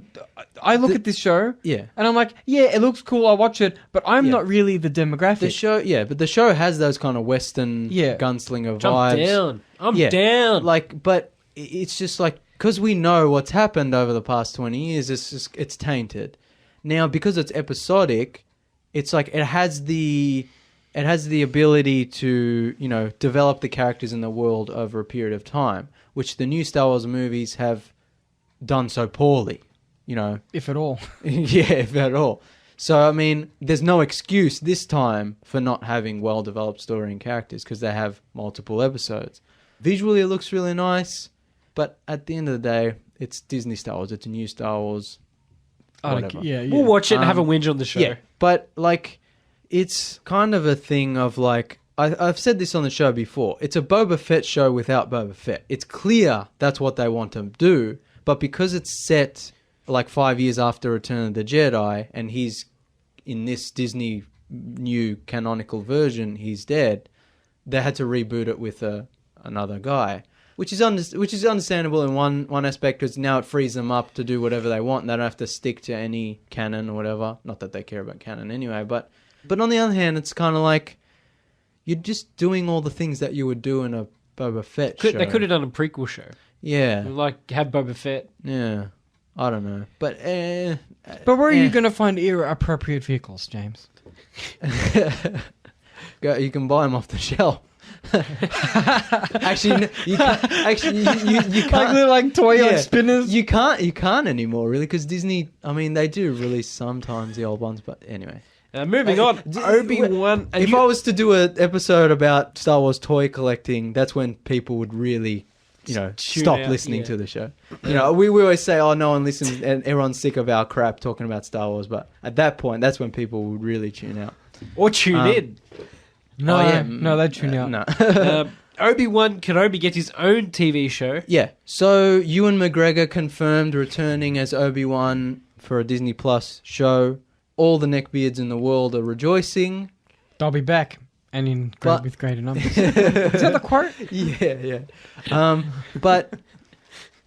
Speaker 3: I look at this show,
Speaker 2: yeah.
Speaker 3: and I'm like, yeah, it looks cool. I'll watch it, but I'm
Speaker 2: Yeah.
Speaker 3: not really the demographic.
Speaker 2: The show, but the show has those kind of Western gunslinger vibes.
Speaker 1: Jump down. I'm
Speaker 2: Yeah.
Speaker 1: down.
Speaker 2: Like, but it's just like, because we know what's happened over the past 20 years, it's tainted. Now, because it's episodic, it's like it has the ability to, develop the characters in the world over a period of time, which the new Star Wars movies have done so poorly,
Speaker 3: if at all.
Speaker 2: Yeah, if at all. So, I mean, there's no excuse this time for not having well-developed story and characters, because they have multiple episodes. Visually, it looks really nice, but at the end of the day, it's Disney Star Wars. It's a new Star Wars. Whatever.
Speaker 1: We'll watch it and have a whinge on the show.
Speaker 2: Yeah, but, like, it's kind of a thing of, like, I've said this on the show before. It's a Boba Fett show without Boba Fett. It's clear that's what they want to do, but because it's set like 5 years after Return of the Jedi, and he's in this Disney new canonical version, he's dead, they had to reboot it with another guy, which is understandable in one aspect, because now it frees them up to do whatever they want, and they don't have to stick to any canon or whatever. Not that they care about canon anyway, but on the other hand, it's kind of like you're just doing all the things that you would do in a Boba Fett show.
Speaker 1: They could have done a prequel show.
Speaker 2: Yeah.
Speaker 1: Like, have Boba Fett.
Speaker 2: Yeah. I don't know. But
Speaker 3: But where are you going to find era-appropriate vehicles, James?
Speaker 2: You can buy them off the shelf. Actually, you can't.
Speaker 3: Like toy spinners?
Speaker 2: You can't anymore, really, because Disney, I mean, they do release sometimes the old ones, but anyway.
Speaker 1: Moving on, Obi-Wan.
Speaker 2: If I was to do an episode about Star Wars toy collecting, that's when people would really, stop
Speaker 1: out,
Speaker 2: listening to the show. We always say, oh, no one listens, and everyone's sick of our crap talking about Star Wars, but at that point, that's when people would really tune out.
Speaker 1: Or tune in.
Speaker 3: No, they tune out.
Speaker 2: No.
Speaker 1: Obi-Wan Kenobi gets his own TV show.
Speaker 2: Yeah. So Ewan McGregor confirmed returning as Obi-Wan for a Disney Plus show. All the neckbeards in the world are rejoicing.
Speaker 3: They'll be back, and with greater numbers. Is that the quote?
Speaker 2: Yeah. But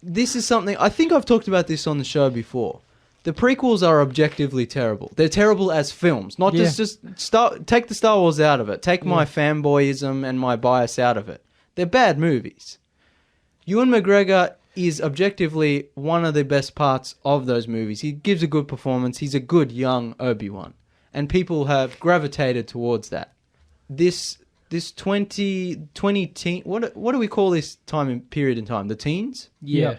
Speaker 2: this is something, I think I've talked about this on the show before. The prequels are objectively terrible. They're terrible as films. Not just take the Star Wars out of it. Take my fanboyism and my bias out of it. They're bad movies. Ewan McGregor is objectively one of the best parts of those movies. He gives a good performance. He's a good young Obi-Wan. And people have gravitated towards that. This 20 teen... What do we call this period in time? The teens?
Speaker 1: Yeah.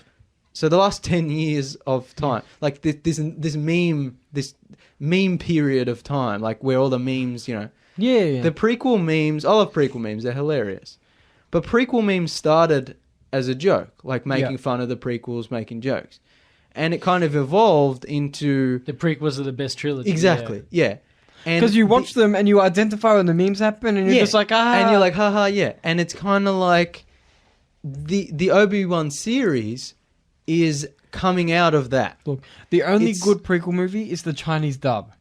Speaker 2: So the last 10 years of time, like this meme period of time, like where all the memes,
Speaker 3: Yeah.
Speaker 2: The prequel memes, I love prequel memes, they're hilarious. But prequel memes started as a joke, like making fun of the prequels, making jokes. And it kind of evolved into...
Speaker 1: The prequels are the best trilogy.
Speaker 2: Exactly, yeah.
Speaker 3: Because you watch them and you identify when the memes happen and you're just like, ah.
Speaker 2: And you're like, haha, yeah. And it's kind of like the Obi-Wan series is coming out of that.
Speaker 3: Look, the only good prequel movie is the Chinese dub.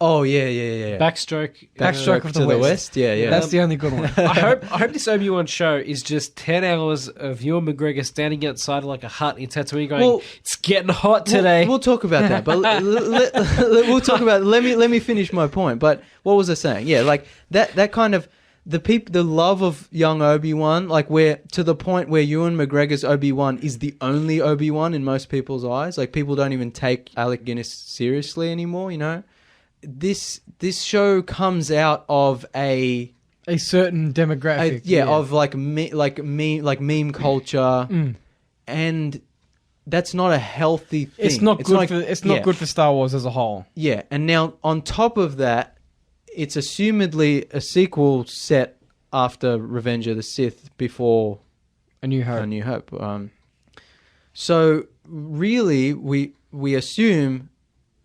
Speaker 2: Oh, yeah.
Speaker 1: Backstroke
Speaker 3: of
Speaker 2: to the West. Yeah.
Speaker 3: That's the only good one.
Speaker 1: I hope this Obi-Wan show is just 10 hours of Ewan McGregor standing outside of like a hut in Tatooine going, it's getting hot today.
Speaker 2: We'll talk about that, but we'll talk about. Let me finish my point. But what was I saying? Yeah, like that kind of the love of young Obi-Wan, like where to the point where Ewan McGregor's Obi-Wan is the only Obi-Wan in most people's eyes. Like people don't even take Alec Guinness seriously anymore. You know. This show comes out of a
Speaker 3: certain demographic,
Speaker 2: of like meme culture, and that's not a healthy thing.
Speaker 3: It's not good. It's not good for Star Wars as a whole.
Speaker 2: Yeah, and now on top of that, it's assumedly a sequel set after Revenge of the Sith, before
Speaker 3: A New Hope.
Speaker 2: A New Hope. So really, we assume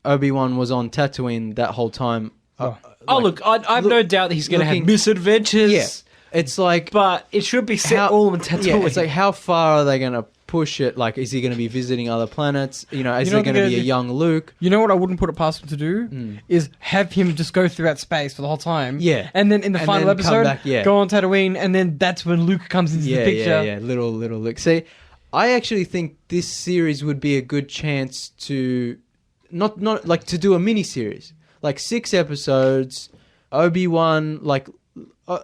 Speaker 2: Obi-Wan was on Tatooine that whole time.
Speaker 1: Look, I've no doubt that he's going to have misadventures.
Speaker 2: Yeah, it's like...
Speaker 1: But it should be set all on Tatooine.
Speaker 2: Yeah, it's like, how far are they going to push it? Like, is he going to be visiting other planets? You know, is there going to be a young Luke?
Speaker 3: You know what I wouldn't put it past him to do? Is have him just go throughout space for the whole time.
Speaker 2: Yeah.
Speaker 3: And then in the final episode, go on Tatooine, and then that's when Luke comes into the picture.
Speaker 2: Yeah, little Luke. See, I actually think this series would be a good chance to... Not like to do a mini series, like 6 episodes, Obi-Wan like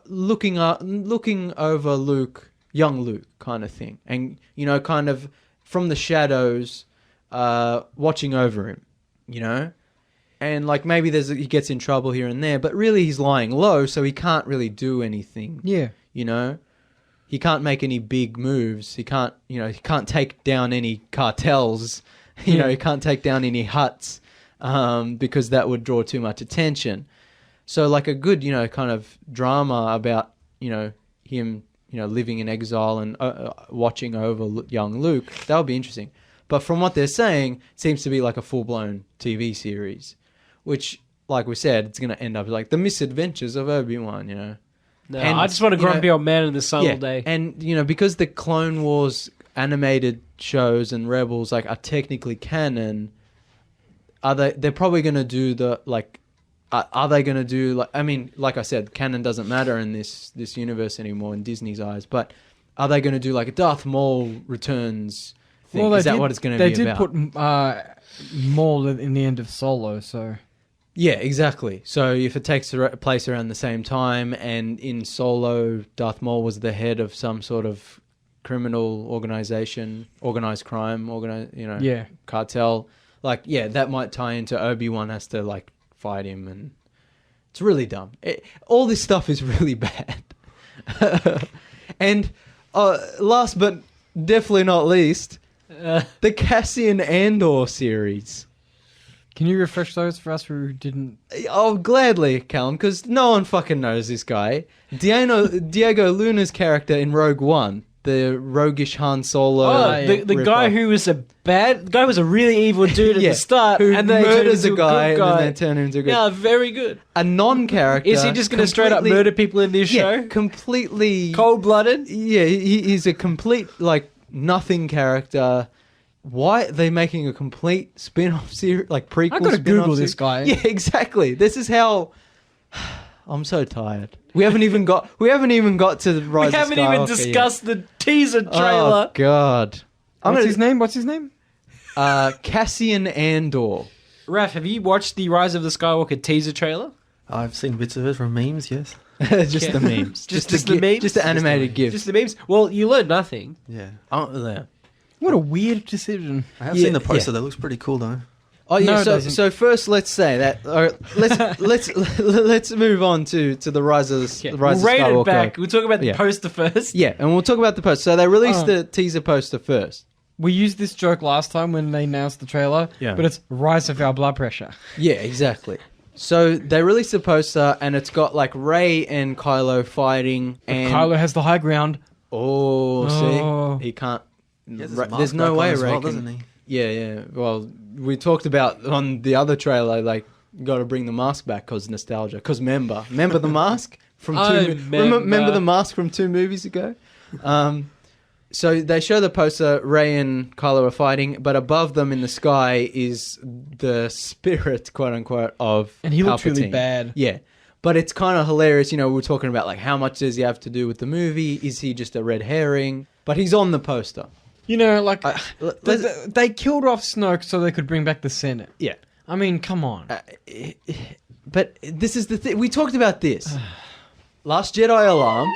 Speaker 2: looking over Luke, young Luke kind of thing, and you know, kind of from the shadows, watching over him, you know, and like maybe he gets in trouble here and there, but really he's lying low, so he can't really do anything.
Speaker 3: Yeah,
Speaker 2: you know, he can't make any big moves. He can't take down any cartels. You know, he can't take down any huts because that would draw too much attention. So like a good, you know, kind of drama about, you know, him, you know, living in exile and watching over young Luke, that would be interesting. But from what they're saying, it seems to be like a full-blown TV series, which, like we said, it's going to end up like the misadventures of Obi-Wan, you know.
Speaker 1: No, and, I just want a grumpy old man in the sun all day.
Speaker 2: And, you know, because the Clone Wars animated shows and Rebels like are technically canon, they're probably going to do the like are they going to do like, I mean, like I said, canon doesn't matter in this universe anymore in Disney's eyes, but are they going to do like a Darth Maul returns thing? Well, is that what it's going to be about?
Speaker 3: They did put Maul in the end of Solo, so
Speaker 2: yeah, exactly. So if it takes place around the same time, and in Solo Darth Maul was the head of some sort of criminal organization, organized crime, cartel. Like, yeah, that might tie into Obi-Wan has to like fight him, and it's really dumb. All this stuff is really bad. And last but definitely not least, the Cassian Andor series.
Speaker 3: Can you refresh those for us who didn't?
Speaker 2: Oh, gladly, Callum, because no one fucking knows this guy. Diego Luna's character in Rogue One. The roguish Han Solo.
Speaker 1: The guy who was the guy was a really evil dude at the start,
Speaker 2: who
Speaker 1: and then
Speaker 2: murders a guy and then they turn him into a good.
Speaker 1: Yeah, very good.
Speaker 2: A non-character.
Speaker 1: Is he just going to straight up murder people in this show?
Speaker 2: Completely
Speaker 1: cold-blooded.
Speaker 2: Yeah, he's a complete like nothing character. Why are they making a complete spin-off series, like prequel?
Speaker 3: I gotta Google this guy.
Speaker 2: Yeah, exactly. This is how. I'm so tired. We haven't even got to the Rise of Skywalker.
Speaker 1: We haven't even discussed the teaser trailer.
Speaker 2: Oh God!
Speaker 3: What's his name?
Speaker 2: Cassian Andor.
Speaker 1: Raph, have you watched the Rise of the Skywalker teaser trailer?
Speaker 4: I've seen bits of it from memes. Yes.
Speaker 2: Just the memes.
Speaker 1: Just the memes.
Speaker 2: Just the animated GIF.
Speaker 1: Just the memes. Well, you learned nothing.
Speaker 4: Yeah.
Speaker 3: What a weird decision.
Speaker 4: I have seen the poster. That looks pretty cool, though.
Speaker 2: Oh yeah, so first let's say that. Let's move on to the Rise of Skywalker.
Speaker 1: We'll rate it back. We'll talk about the poster first.
Speaker 2: Yeah, and we'll talk about the poster. So they released the teaser poster first.
Speaker 3: We used this joke last time when they announced the trailer, but it's Rise of Our Blood Pressure.
Speaker 2: Yeah, exactly. So they released the poster, and it's got like Rey and Kylo fighting, and
Speaker 3: Kylo has the high ground.
Speaker 2: Oh, see, he can't. There's no way, Ray can.
Speaker 4: Doesn't he?
Speaker 2: Yeah. Well, we talked about on the other trailer, like, got to bring the mask back because nostalgia. Because remember the mask from remember the mask from 2 movies ago. So they show the poster. Ray and Kylo are fighting, but above them in the sky is the spirit, quote unquote, of
Speaker 3: and he looks
Speaker 2: Palpatine.
Speaker 3: really bad.
Speaker 2: Yeah. But it's kind of hilarious, we were talking about, like, how much does he have to do with the movie? Is he just a red herring? But he's on the poster.
Speaker 3: Like, they killed off Snoke so they could bring back the Senate.
Speaker 2: Yeah.
Speaker 3: I mean, come on.
Speaker 2: But this is the thing. We talked about this. Last Jedi alarm.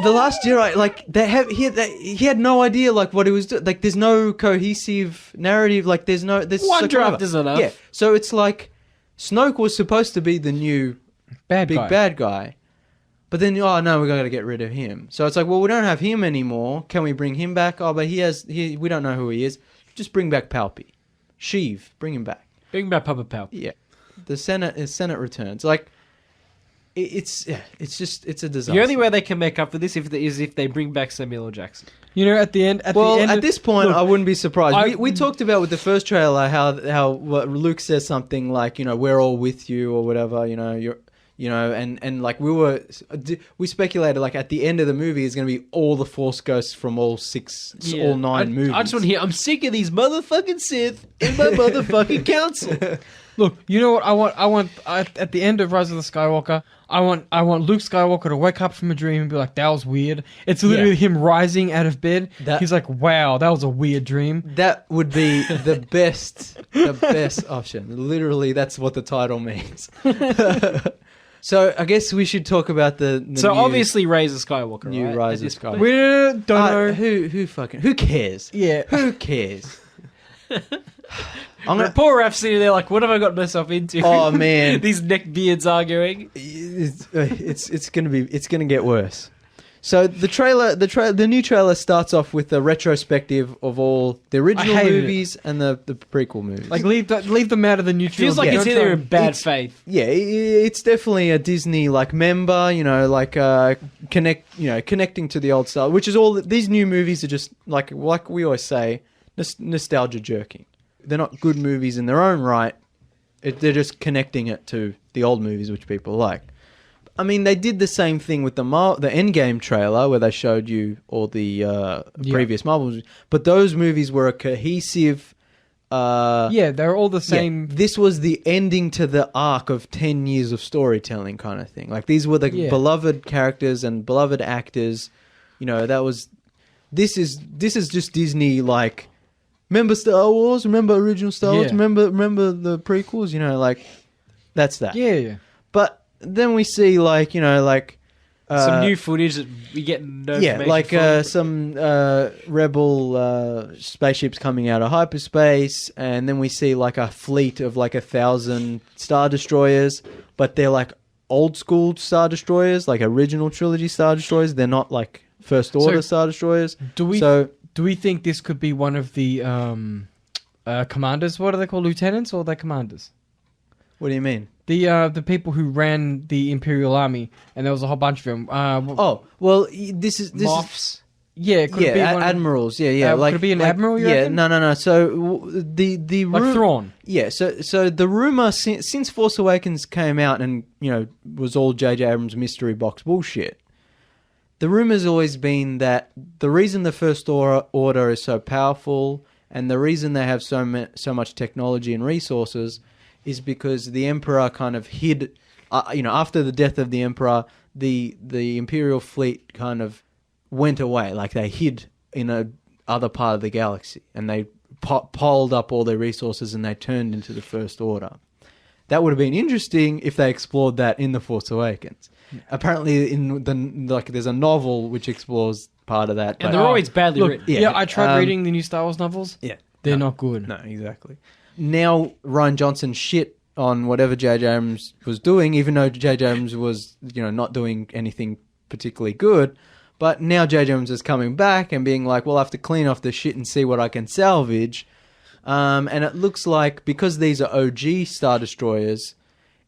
Speaker 2: The Last Jedi, like, he had no idea, like, what he was doing. Like, there's no cohesive narrative. Like, there's
Speaker 1: one draft is enough.
Speaker 2: Yeah. So it's like, Snoke was supposed to be the new bad guy. But then, oh no, we got to get rid of him. So it's like, well, we don't have him anymore. Can we bring him back? Oh, but we don't know who he is. Just bring back Palpy. Sheev, bring him back.
Speaker 1: Bring back Papa Palpy.
Speaker 2: Yeah. The Senate returns. Like, it's a disaster.
Speaker 1: The only way they can make up for this is if they bring back Samuel L. Jackson.
Speaker 3: At the end.
Speaker 2: At this point, I wouldn't be surprised. We talked about with the first trailer how what Luke says something like, we're all with you or whatever. And like we speculated, like, at the end of the movie is going to be all the Force ghosts from all 9 movies.
Speaker 1: I just want to hear. I'm sick of these motherfucking Sith in my motherfucking council.
Speaker 3: Look, you know what I want at the end of Rise of the Skywalker, I want Luke Skywalker to wake up from a dream and be like, that was weird. It's literally him rising out of bed. He's like, wow, that was a weird dream.
Speaker 2: That would be the best option. Literally, that's what the title means. So I guess we should talk about the
Speaker 1: so new, obviously Rise of Skywalker,
Speaker 2: new
Speaker 1: right?
Speaker 2: Rise of Skywalker.
Speaker 3: We don't know
Speaker 2: who cares?
Speaker 3: Yeah,
Speaker 2: who cares?
Speaker 1: Poor Raph sitting there like, what have I got myself into?
Speaker 2: Oh man,
Speaker 1: these neckbeards arguing.
Speaker 2: It's gonna get worse. So the new trailer starts off with a retrospective of all the original movies and the prequel movies.
Speaker 3: Like leave them out of the new trailer.
Speaker 1: Feels like it's either in bad faith.
Speaker 2: Yeah, it's definitely a Disney like member, connecting to the old style, which is all these new movies are just like we always say, nostalgia jerking. They're not good movies in their own right. They're just connecting it to the old movies which people like. I mean, they did the same thing with the Endgame trailer where they showed you all the previous Marvel movies. But those movies were a cohesive...
Speaker 3: they're all the same...
Speaker 2: Yeah, this was the ending to the arc of 10 years of storytelling kind of thing. Like, these were the beloved characters and beloved actors. This is just Disney, like... Remember Star Wars? Remember original Star Wars? Remember the prequels? That's that.
Speaker 3: Yeah.
Speaker 2: But... Then we see,
Speaker 1: some new footage that we get no information from.
Speaker 2: Some rebel spaceships coming out of hyperspace, and then we see, like, a fleet of, 1,000 Star Destroyers, but they're, like, old-school Star Destroyers, like original trilogy Star Destroyers. They're not, like, First Order Star Destroyers.
Speaker 3: Do we think this could be one of the commanders? What are they called? Lieutenants or are they commanders?
Speaker 2: What do you mean?
Speaker 3: The people who ran the Imperial Army, and there was a whole bunch of them.
Speaker 2: This is
Speaker 1: Moffs.
Speaker 3: Yeah, could it be
Speaker 2: admirals. Could
Speaker 3: it be an admiral? You reckon?
Speaker 2: No. So the
Speaker 3: like Thrawn.
Speaker 2: Yeah. So the rumor since Force Awakens came out and was all J.J. Abrams' mystery box bullshit. The rumor's always been that the reason the First Order is so powerful and the reason they have so much technology and resources is because the Emperor kind of hid, after the death of the Emperor, the Imperial fleet kind of went away. Like, they hid in a other part of the galaxy, and they piled up all their resources, and they turned into the First Order. That would have been interesting if they explored that in The Force Awakens. Apparently, there's a novel which explores part of that.
Speaker 1: And they're always badly written.
Speaker 3: Yeah, I tried reading the new Star Wars novels.
Speaker 2: Yeah.
Speaker 3: They're not good.
Speaker 2: No, exactly. Now Rian Johnson shit on whatever J.J. Abrams was doing, even though J.J. Abrams was, not doing anything particularly good. But now J.J. Abrams is coming back and being like, well, I have to clean off the shit and see what I can salvage. And it looks like, because these are OG Star Destroyers,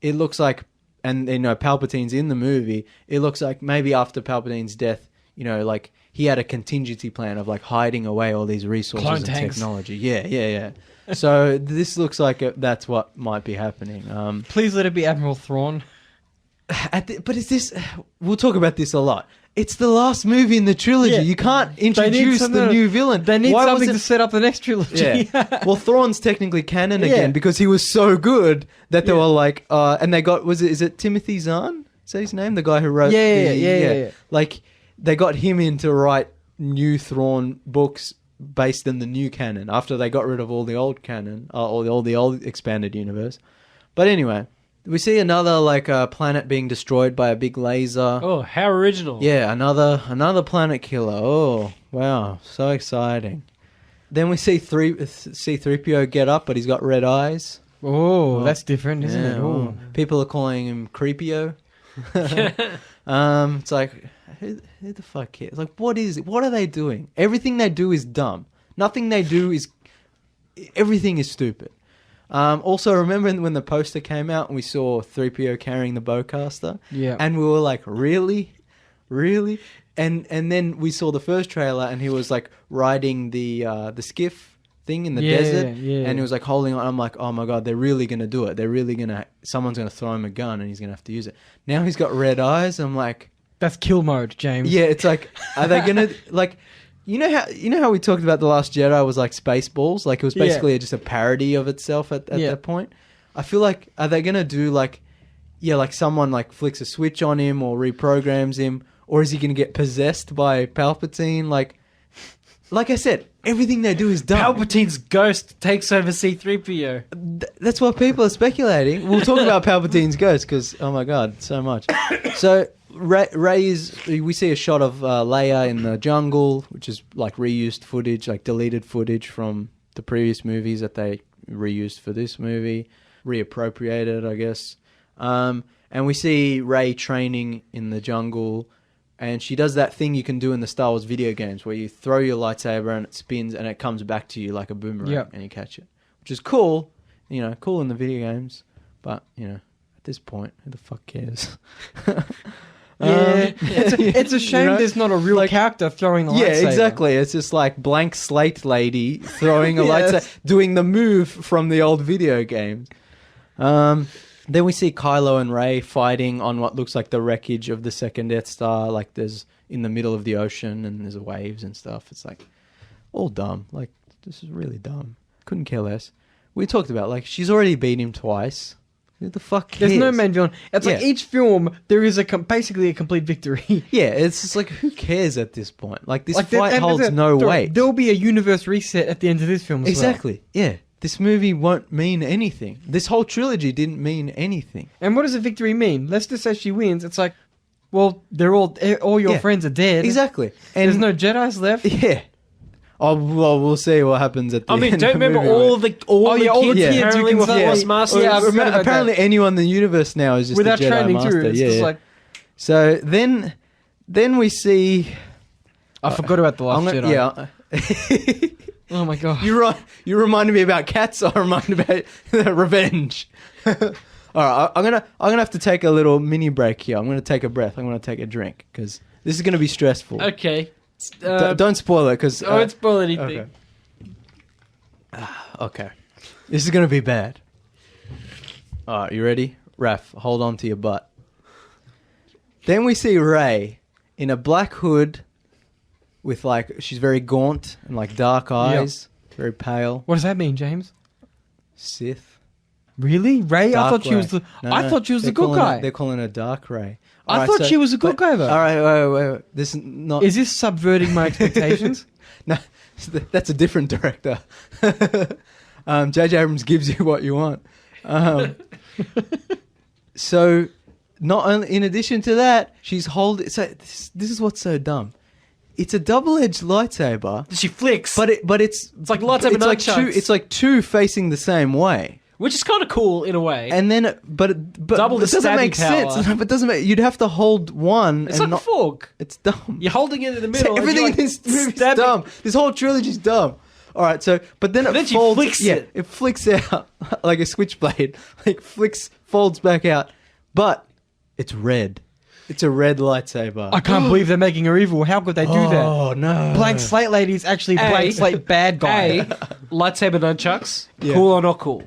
Speaker 2: it looks like and Palpatine's in the movie, it looks like maybe after Palpatine's death, like he had a contingency plan of like hiding away all these resources
Speaker 3: Clone
Speaker 2: and
Speaker 3: tanks.
Speaker 2: technology. Yeah. So this looks like that's what might be happening.
Speaker 3: Please let it be Admiral Thrawn.
Speaker 2: But is this? We'll talk about this a lot. It's the last movie in the trilogy.
Speaker 3: Yeah.
Speaker 2: You can't introduce the new villain.
Speaker 3: They need
Speaker 2: Why
Speaker 3: something
Speaker 2: wasn't-
Speaker 3: to set up the next trilogy.
Speaker 2: Yeah. Well, Thrawn's technically canon again
Speaker 3: Yeah.
Speaker 2: because he was so good that they were like, and they got is it Timothy Zahn? Is that his name? The guy who wrote
Speaker 3: Yeah.
Speaker 2: Like they got him in to write new Thrawn books based in the new canon after they got rid of all the old canon, all the old expanded universe. But anyway, we see another like planet being destroyed by a big laser.
Speaker 1: Oh, how original.
Speaker 2: Yeah, another planet killer. Oh, wow, so exciting. Then we see C-3PO get up, but he's got red eyes.
Speaker 3: Oh, that's different, isn't it?
Speaker 2: Oh.
Speaker 3: Oh.
Speaker 2: People are calling him Creepio. It's like, who the fuck cares? Like, what is it? What are they doing? Everything they do is dumb. Nothing they do is... Everything is stupid. Also, remember when the poster came out and we saw 3PO carrying the bowcaster?
Speaker 3: Yeah.
Speaker 2: And we were like, really? Really? And then we saw the first trailer and he was like riding the skiff thing in the desert.
Speaker 3: Yeah.
Speaker 2: And he was like holding on. I'm like, oh my God, they're really going to do it. They're really going to... Someone's going to throw him a gun and he's going to have to use it. Now he's got red eyes. I'm like...
Speaker 3: That's kill mode, James.
Speaker 2: Yeah, it's like, are they going to... like... You know how we talked about The Last Jedi was like Spaceballs? Like it was basically just a parody of itself at that point. I feel like, are they going to do like someone like flicks a switch on him or reprograms him, or is he going to get possessed by Palpatine? Like I said, everything they do is dumb.
Speaker 1: Palpatine's ghost takes over C-3PO.
Speaker 2: That's what people are speculating. We'll talk about Palpatine's ghost because, oh my God, so much. So... we see a shot of Leia in the jungle, which is like reused footage, like deleted footage from the previous movies that they reused for this movie, reappropriated, I guess. And we see Rey training in the jungle, and she does that thing you can do in the Star Wars video games where you throw your lightsaber and it spins and it comes back to you like a boomerang and you catch it, which is cool, cool in the video games, but, at this point, who the fuck cares?
Speaker 3: Yeah, it's a shame there's not a real character throwing the lightsaber.
Speaker 2: Yeah, exactly. It's just like blank slate lady throwing a lightsaber, doing the move from the old video games. Then we see Kylo and Rey fighting on what looks like the wreckage of the second Death Star. Like there's in the middle of the ocean and there's waves and stuff. It's like all dumb. Like this is really dumb. Couldn't care less. We talked about like she's already beat him twice. Who the fuck cares?
Speaker 3: There's no main villain. It's like each film, there is basically a complete victory.
Speaker 2: Yeah, it's just like, who cares at this point? Like, this fight holds no weight.
Speaker 3: There'll be a universe reset at the end of this film as
Speaker 2: Exactly, yeah. This movie won't mean anything. This whole trilogy didn't mean anything.
Speaker 3: And what does a victory mean? Let's just say she wins. It's like, well, they're all your friends are dead.
Speaker 2: Exactly. And
Speaker 3: there's no Jedis left.
Speaker 2: Yeah. Oh, well, we'll see what happens at the end.
Speaker 1: Don't remember
Speaker 2: all the
Speaker 1: all the
Speaker 3: kids
Speaker 1: kids
Speaker 3: you
Speaker 1: apparently
Speaker 3: can
Speaker 1: were
Speaker 3: say.
Speaker 1: Force Masters.
Speaker 3: Yeah, I remember about
Speaker 2: apparently anyone in the universe now is just
Speaker 3: without
Speaker 2: a Jedi
Speaker 3: training
Speaker 2: Master.
Speaker 3: too. It's just like,
Speaker 2: so then we see...
Speaker 3: I forgot about the Last Jedi.
Speaker 2: Yeah.
Speaker 3: Oh my God.
Speaker 2: You reminded me about cats. I reminded about revenge. All right, I'm gonna have to take a little mini break here. I'm gonna take a breath. I'm gonna take a drink because this is gonna be stressful.
Speaker 1: Okay.
Speaker 2: Don't spoil it because
Speaker 1: I won't spoil anything.
Speaker 2: Okay. This is gonna be bad. All right, you ready? Raph, hold on to your butt. Then we see Rey in a black hood with she's very gaunt and dark eyes, very pale.
Speaker 3: What does that mean, James?
Speaker 2: Sith.
Speaker 3: Really? Rey? I
Speaker 2: Dark
Speaker 3: thought she was
Speaker 2: Rey.
Speaker 3: the I thought she was the good guy.
Speaker 2: They're calling her Dark Rey.
Speaker 3: I thought she was a good guy though.
Speaker 2: All right, wait. This is not.
Speaker 3: Is this subverting my expectations?
Speaker 2: No, that's a different director. J.J. Abrams gives you what you want. So, not only in addition to that, she's holding. So this is what's so dumb. It's a double-edged lightsaber.
Speaker 1: She flicks,
Speaker 2: but it's
Speaker 1: like lightsaber nunchucks.
Speaker 2: It's like two facing the same way.
Speaker 1: Which is kind of cool in a way.
Speaker 2: And then, but
Speaker 1: double the
Speaker 2: it doesn't make
Speaker 1: power.
Speaker 2: sense. But it doesn't make. You'd have to hold one.
Speaker 1: It's
Speaker 2: and
Speaker 1: like a fork.
Speaker 2: It's dumb.
Speaker 1: You're holding it in the middle.
Speaker 2: So everything in this movie is dumb. This whole trilogy's dumb. All right, but then it
Speaker 1: she
Speaker 2: folds.
Speaker 1: flicks it.
Speaker 2: It flicks out like a switchblade. Folds back out. But It's red. It's a red lightsaber.
Speaker 3: I can't believe they're making her evil. How could they do that?
Speaker 2: Oh, no.
Speaker 3: Blank Slate Lady is actually Blank Slate bad guy.
Speaker 1: Lightsaber nunchucks.
Speaker 2: Yeah.
Speaker 1: Cool or not cool?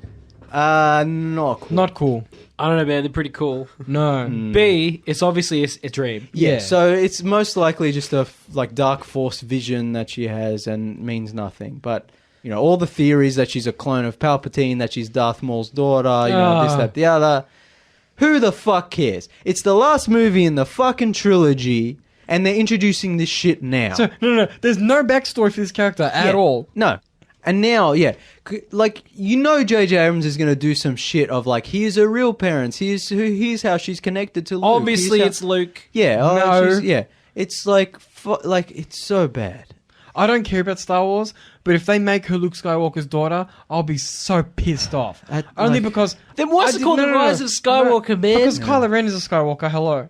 Speaker 2: Not cool.
Speaker 3: Not cool.
Speaker 1: I don't know, man. They're pretty cool.
Speaker 3: No.
Speaker 1: B, it's obviously a dream.
Speaker 2: Yeah, so it's most likely just a dark force vision that she has and means nothing. But, you know, all the theories that she's a clone of Palpatine, that she's Darth Maul's daughter, you know, this, that, the other. Who the fuck cares? It's the last movie in the fucking trilogy, and they're introducing this shit now.
Speaker 3: So, no. There's no backstory for this character at all.
Speaker 2: No. And now, like, you know J.J. Abrams is going to do some shit of, like, here's her real parents, here's how she's connected to Luke.
Speaker 1: Obviously, it's Luke.
Speaker 2: Yeah.
Speaker 3: No.
Speaker 2: It's like, it's so bad.
Speaker 3: I don't care about Star Wars, but if they make her Luke Skywalker's daughter, I'll be so pissed off. Only because...
Speaker 1: Then what's it called? The Rise of Skywalker, man?
Speaker 3: Because Kylo Ren is a Skywalker, hello.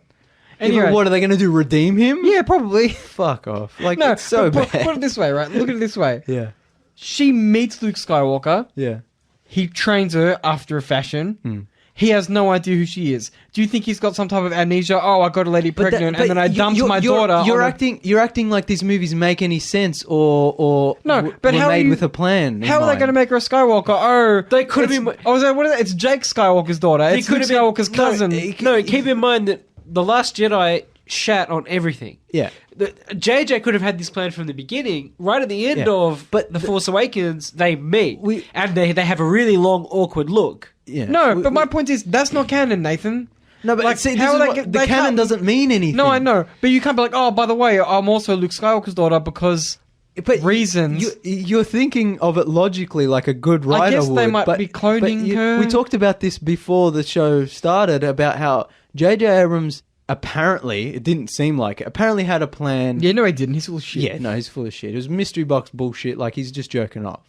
Speaker 2: Anyway, yeah, what are they going to do? Redeem him?
Speaker 3: Yeah, probably.
Speaker 2: Fuck off. Like, no, it's so bad.
Speaker 3: Put it this way, right? Look at it this way.
Speaker 2: Yeah.
Speaker 3: She meets Luke Skywalker.
Speaker 2: Yeah.
Speaker 3: He trains her after a fashion. He has no idea who she is. Do you think he's got some type of amnesia? Oh, I got a lady pregnant and then I dumped my daughter.
Speaker 2: You're acting like these movies make any sense or
Speaker 3: no, but
Speaker 2: were
Speaker 3: how
Speaker 2: made with a plan.
Speaker 3: How are they going to make her a Skywalker? Oh,
Speaker 1: they could have been.
Speaker 3: What is it? It's Jake Skywalker's daughter. It's Luke Skywalker's cousin.
Speaker 1: No, keep in mind that The Last Jedi shat on everything.
Speaker 2: Yeah.
Speaker 1: JJ could have had this plan from the beginning. Right at the end of The Force Awakens, they meet. And they have a really long, awkward look.
Speaker 2: Yeah.
Speaker 3: No, but my point is, that's not canon, Nathan.
Speaker 2: No, but
Speaker 3: like,
Speaker 2: see, the canon doesn't mean anything.
Speaker 3: No, I know. But you can't be like, oh, by the way, I'm also Luke Skywalker's daughter because reasons.
Speaker 2: You're thinking of it logically like a good writer would.
Speaker 3: I guess they might be cloning her.
Speaker 2: We talked about this before the show started, about how J.J. Abrams apparently, it didn't seem like it, apparently had a plan.
Speaker 3: Yeah, no, he didn't. He's full of shit.
Speaker 2: Yeah, no, he's full of shit. It was mystery box bullshit, like he's just jerking off.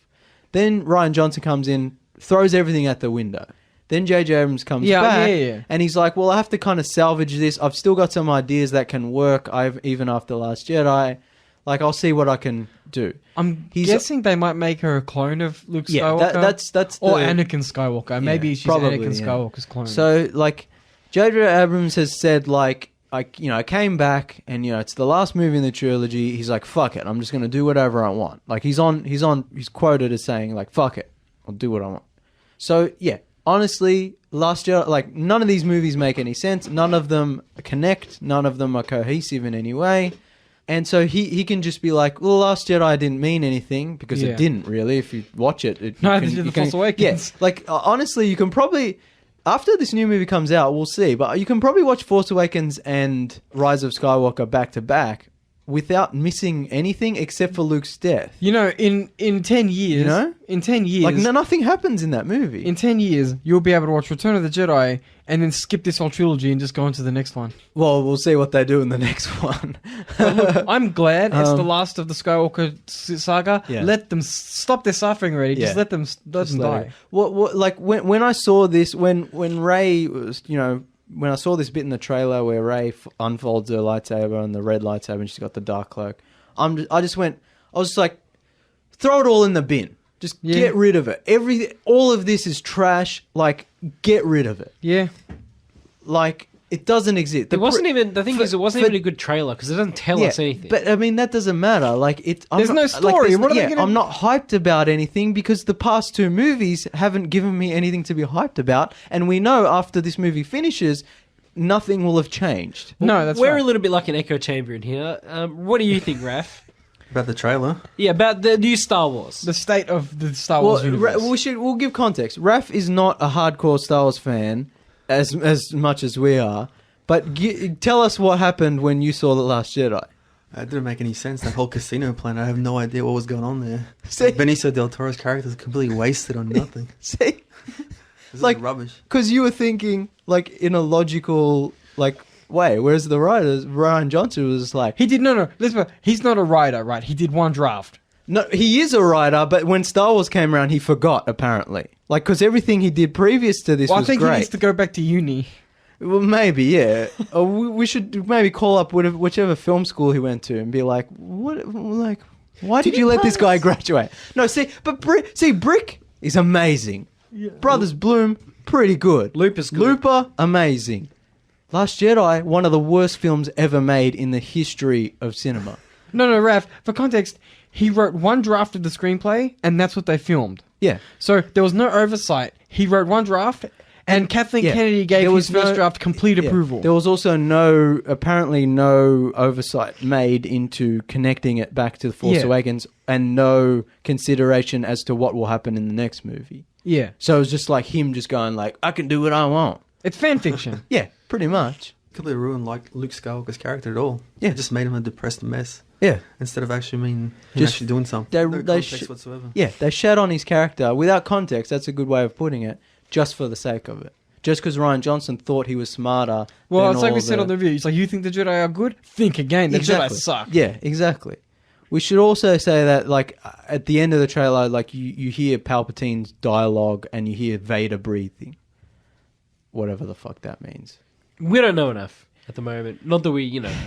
Speaker 2: Then Rian Johnson comes in, throws everything at the window. Then J.J. Abrams comes back, and he's like, well, I have to kind of salvage this. I've still got some ideas that can work, even after Last Jedi. Like, I'll see what I can do.
Speaker 3: I'm guessing they might make her a clone of Luke Skywalker.
Speaker 2: That's
Speaker 3: or Anakin Skywalker. Maybe she's probably, Anakin Skywalker's clone.
Speaker 2: So, like, J.J. Abrams has said, like, I came back, and, it's the last movie in the trilogy. He's like, fuck it, I'm just going to do whatever I want. Like, he's quoted as saying, like, fuck it, I'll do what I want. So, yeah. Honestly, Last Jedi, like, none of these movies make any sense. None of them connect. None of them are cohesive in any way. And so he can just be like, well, Last Jedi didn't mean anything, because it didn't really. If you watch it,
Speaker 3: neither did The Force Awakens.
Speaker 2: Yeah, like, honestly, you can probably, after this new movie comes out, we'll see, but you can probably watch Force Awakens and Rise of Skywalker back to back without missing anything except for Luke's death.
Speaker 3: In 10 years... In 10 years...
Speaker 2: Like, nothing happens in that movie.
Speaker 3: In 10 years, you'll be able to watch Return of the Jedi and then skip this whole trilogy and just go on to the next one.
Speaker 2: Well, we'll see what they do in the next one.
Speaker 3: Look, I'm glad it's the last of the Skywalker saga.
Speaker 2: Yeah.
Speaker 3: Let them stop their suffering already. Just let them die.
Speaker 2: Like, when I saw this, when Rey was, when I saw this bit in the trailer where Rey unfolds her lightsaber and the red lightsaber and she's got the dark cloak, I was just like, throw it all in the bin. Just get rid of it. All of this is trash. Like, get rid of it.
Speaker 3: Yeah.
Speaker 2: Like, it doesn't exist.
Speaker 1: It wasn't even a good trailer because it doesn't tell us anything.
Speaker 2: But I mean, that doesn't matter. Like,
Speaker 3: there's no story.
Speaker 2: I'm not hyped about anything because the past two movies haven't given me anything to be hyped about, and we know after this movie finishes, nothing will have changed.
Speaker 3: No, that's
Speaker 1: we're
Speaker 3: right.
Speaker 1: a little bit like an echo chamber in here. What do you think, Raph?
Speaker 4: About the trailer?
Speaker 1: Yeah, about the new Star Wars.
Speaker 3: The state of the Star Wars universe.
Speaker 2: We'll give context. Raph is not a hardcore Star Wars fan as much as we are, but tell us what happened when you saw The Last Jedi.
Speaker 4: It didn't make any sense. That whole casino plan, I have no idea what was going on there.
Speaker 2: See?
Speaker 4: Benicio del Toro's character is completely wasted on nothing.
Speaker 2: See?
Speaker 4: This is rubbish.
Speaker 2: Because you were thinking, like, in a logical, like, way, whereas the writers, Rian Johnson was like...
Speaker 3: He did, no, listen, he's not a writer, right? He did one draft.
Speaker 2: No, he is a writer, but when Star Wars came around, he forgot, apparently. Like, because everything he did previous to this was
Speaker 3: I think
Speaker 2: great.
Speaker 3: He needs to go back to uni.
Speaker 2: Well, maybe, yeah. Or we should maybe call up whichever film school he went to and be like, why did you let this guy graduate? No, see, but Brick is amazing. Yeah. Brothers Bloom, pretty good.
Speaker 1: Looper's good.
Speaker 2: Looper, amazing. Last Jedi, one of the worst films ever made in the history of cinema.
Speaker 3: No, Raph, for context, he wrote one draft of the screenplay, and that's what they filmed.
Speaker 2: Yeah.
Speaker 3: So there was no oversight. He wrote one draft, and Kathleen Kennedy gave his first draft complete approval.
Speaker 2: There was also apparently no oversight made into connecting it back to The Force Awakens, and no consideration as to what will happen in the next movie.
Speaker 3: Yeah.
Speaker 2: So it was just like him just going like, I can do what I want.
Speaker 3: It's fan fiction.
Speaker 2: Yeah, pretty much.
Speaker 4: Completely ruined like Luke Skywalker's character at all.
Speaker 2: Yeah.
Speaker 4: It just made him a depressed mess.
Speaker 2: Yeah.
Speaker 4: Instead of actually
Speaker 2: Just-
Speaker 4: actually doing something.
Speaker 2: they-
Speaker 4: No
Speaker 2: they
Speaker 4: context whatsoever.
Speaker 2: Yeah, they shat on his character without context. That's a good way of putting it. Just for the sake of it. Just because Rian Johnson thought he was smarter.
Speaker 3: Well,
Speaker 2: than
Speaker 3: it's like
Speaker 2: all
Speaker 3: we said on the review. It's like, you think the Jedi are good? Think again. The Jedi suck.
Speaker 2: Yeah, exactly. We should also say that, like, at the end of the trailer, like, you hear Palpatine's dialogue and you hear Vader breathing. Whatever the fuck that means.
Speaker 1: We don't know enough at the moment. Not that we,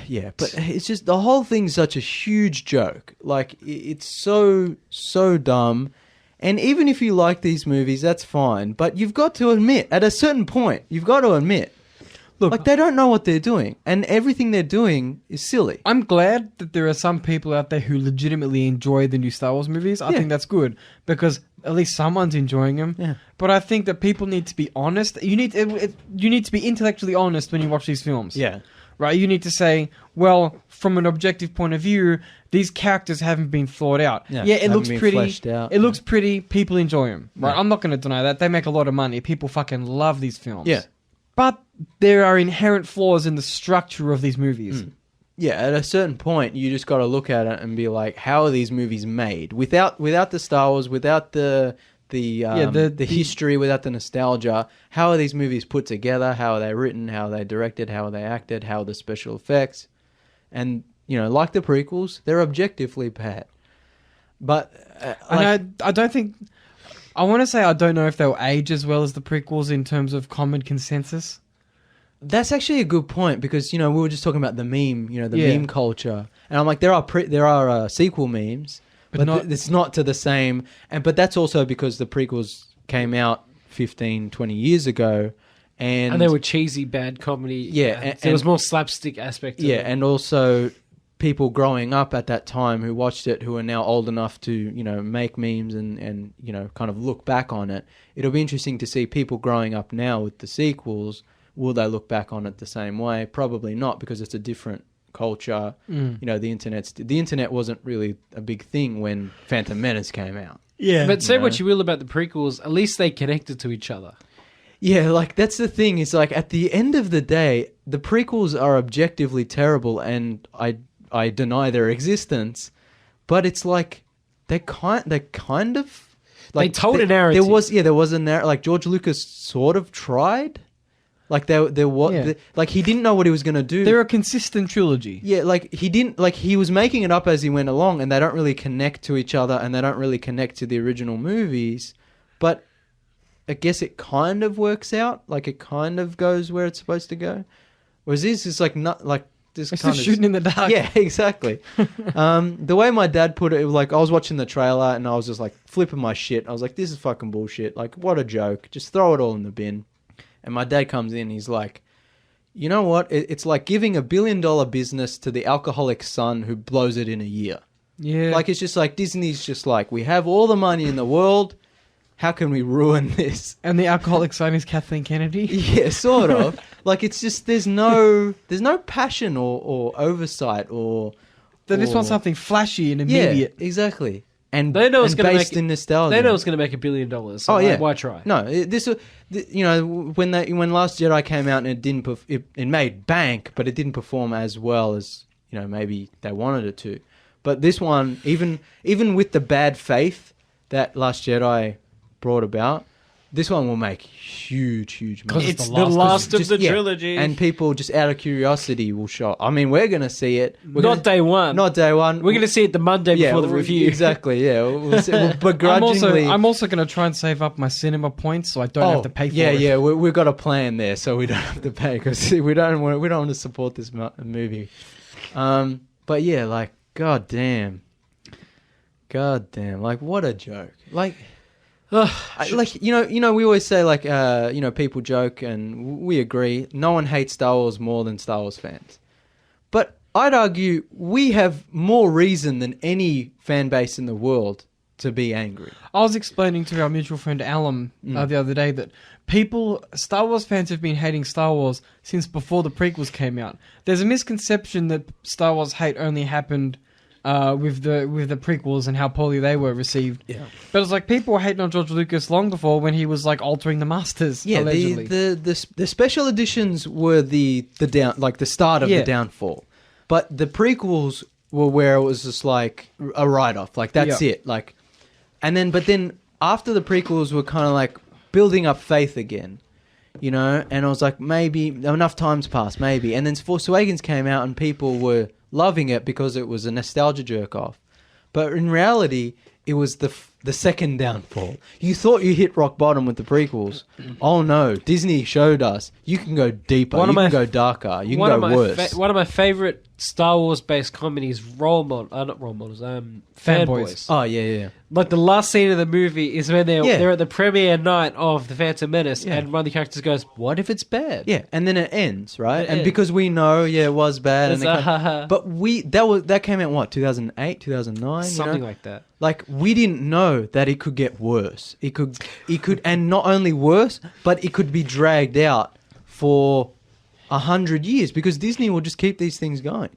Speaker 2: Yeah, but it's just, the whole thing's such a huge joke. Like, it's so dumb. And even if you like these movies, that's fine. But you've got to admit, at a certain point, look, like, they don't know what they're doing. And everything they're doing is silly.
Speaker 3: I'm glad that there are some people out there who legitimately enjoy the new Star Wars movies. I think that's good because at least someone's enjoying them.
Speaker 2: Yeah.
Speaker 3: But I think that people need to be honest. You need to be intellectually honest when you watch these films.
Speaker 2: Yeah.
Speaker 3: Right? You need to say, well, from an objective point of view, these characters haven't been thought out.
Speaker 2: Yeah,
Speaker 3: it
Speaker 2: haven't
Speaker 3: looks
Speaker 2: been
Speaker 3: pretty.
Speaker 2: fleshed out.
Speaker 3: It looks pretty. People enjoy them. Right?
Speaker 2: Yeah.
Speaker 3: I'm not going to deny that. They make a lot of money. People fucking love these films.
Speaker 2: Yeah.
Speaker 3: But there are inherent flaws in the structure of these movies.
Speaker 2: Yeah, at a certain point, you just got to look at it and be like, how are these movies made? Without the Star Wars, without the history, without the nostalgia, how are these movies put together? How are they written? How are they directed? How are they acted? How are the special effects? And, like the prequels, they're objectively bad. But
Speaker 3: I don't think... I want to say I don't know if they'll age as well as the prequels in terms of common consensus.
Speaker 2: that's actually a good point because, we were just talking about the meme, meme culture. And I'm like, there are sequel memes, but it's not to the same. But that's also because the prequels came out 15, 20 years ago. And
Speaker 1: they were cheesy, bad comedy.
Speaker 2: Yeah.
Speaker 1: And there was more slapstick aspect to it.
Speaker 2: And also people growing up at that time who watched it, who are now old enough to, make memes and kind of look back on it. It'll be interesting to see people growing up now with the sequels. Will they look back on it the same way? Probably not, because it's a different culture. The internet wasn't really a big thing when Phantom Menace came out.
Speaker 3: Yeah.
Speaker 1: But say what you will about the prequels, at least they connected to each other.
Speaker 2: Yeah, like, that's the thing. Is like, at the end of the day, the prequels are objectively terrible, and I deny their existence. But it's like they kind of like,
Speaker 1: they told a narrative.
Speaker 2: There was a narrative. Like, George Lucas sort of tried. Like, there was like, he didn't know what he was going to do.
Speaker 3: They're a consistent trilogy.
Speaker 2: Yeah, like, he was making it up as he went along, and they don't really connect to each other, and they don't really connect to the original movies. But I guess it kind of works out. Like, it kind of goes where it's supposed to go. Whereas this is like, not like this.
Speaker 3: It's
Speaker 2: kind
Speaker 3: just
Speaker 2: of
Speaker 3: shooting in the dark.
Speaker 2: Yeah, exactly. The way my dad put it, like, I was watching the trailer and I was just like flipping my shit. I was like, this is fucking bullshit. Like, what a joke. Just throw it all in the bin. And my dad comes in, he's like, you know what? It's like giving $1 billion business to the alcoholic son who blows it in a year.
Speaker 3: Yeah.
Speaker 2: Like, it's just like, Disney's just like, we have all the money in the world. How can we ruin this?
Speaker 3: And the alcoholic son is Kathleen Kennedy?
Speaker 2: Yeah, sort of. Like, it's just, there's no passion or oversight or...
Speaker 3: They just want something flashy and immediate.
Speaker 2: Yeah, exactly. And
Speaker 1: They know it's going to
Speaker 2: based
Speaker 1: make
Speaker 2: in nostalgia.
Speaker 1: They know it's going to make $1 billion. So why try?
Speaker 2: No, when Last Jedi came out and it made bank, but it didn't perform as well as maybe they wanted it to. But this one, even with the bad faith that Last Jedi brought about, this one will make huge money.
Speaker 1: It's the last of the trilogy.
Speaker 2: And people, just out of curiosity, will show. I mean, we're going to see it.
Speaker 1: Not day one.
Speaker 2: Not day one.
Speaker 1: We're going to see it the Monday before the review.
Speaker 2: Exactly, yeah. We'll see, begrudgingly.
Speaker 3: I'm also going to try and save up my cinema points so I don't have to pay for it.
Speaker 2: Yeah, we've got a plan there, so we don't have to pay, because we don't want to support this movie. But yeah, like, god damn, like, what a joke. Like, Like we always say like people joke and we agree. No one hates Star Wars more than Star Wars fans, but I'd argue we have more reason than any fan base in the world to be angry.
Speaker 3: I was explaining to our mutual friend Callum the other day that Star Wars fans have been hating Star Wars since before the prequels came out. There's a misconception that Star Wars hate only happened with the prequels and how poorly they were received. Yeah. But it's like people were hating on George Lucas long before when he was like altering the masters.
Speaker 2: Yeah,
Speaker 3: allegedly.
Speaker 2: the special editions were the start of the downfall, but the prequels were where it was just like a write-off. Like that's it. Like, but then after the prequels were kind of like building up faith again, and I was like, maybe enough time's passed, maybe. And then Force Awakens came out and people were loving it because it was a nostalgia jerk off. But in reality, it was the second downfall. You thought you hit rock bottom with the prequels. Oh no, Disney showed us you can go deeper, you can go darker, you can go worse.
Speaker 1: One of my favorite Star Wars based comedies, fanboys.
Speaker 2: Oh yeah.
Speaker 1: Like the last scene of the movie is when they're at the premiere night of The Phantom Menace, and one of the characters goes, "What if it's bad?"
Speaker 2: Yeah, and then it ends, right? Because we know, it was bad, but that came out what 2008, 2009,
Speaker 1: something like that.
Speaker 2: Like we didn't know that it could get worse. It could, and not only worse, but it could be dragged out for 100 years because Disney will just keep these things going.